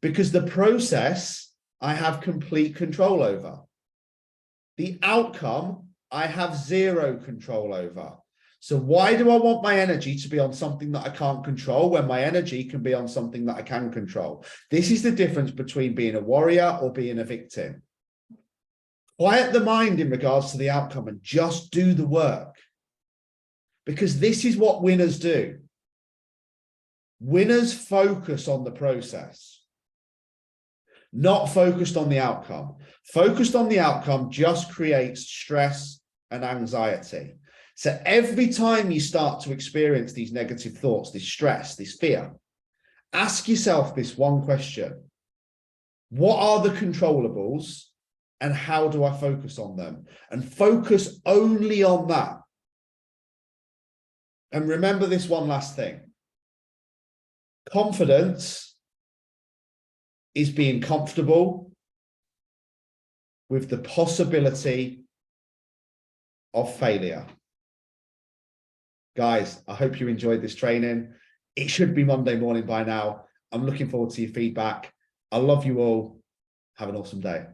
because the process I have complete control over. The outcome, I have zero control over. So why do I want my energy to be on something that I can't control when my energy can be on something that I can control? This is the difference between being a warrior or being a victim. Quiet the mind in regards to the outcome and just do the work. Because this is what winners do. Winners focus on the process, not focused on the outcome. Focused on the outcome just creates stress and anxiety. So every time you start to experience these negative thoughts, this stress, this fear, ask yourself this one question. What are the controllables and how do I focus on them? And focus only on that. And remember this one last thing. Confidence is being comfortable with the possibility of failure. Guys, I hope you enjoyed this training. It should be Monday morning by now. I'm looking forward to your feedback. I love you all. Have an awesome day.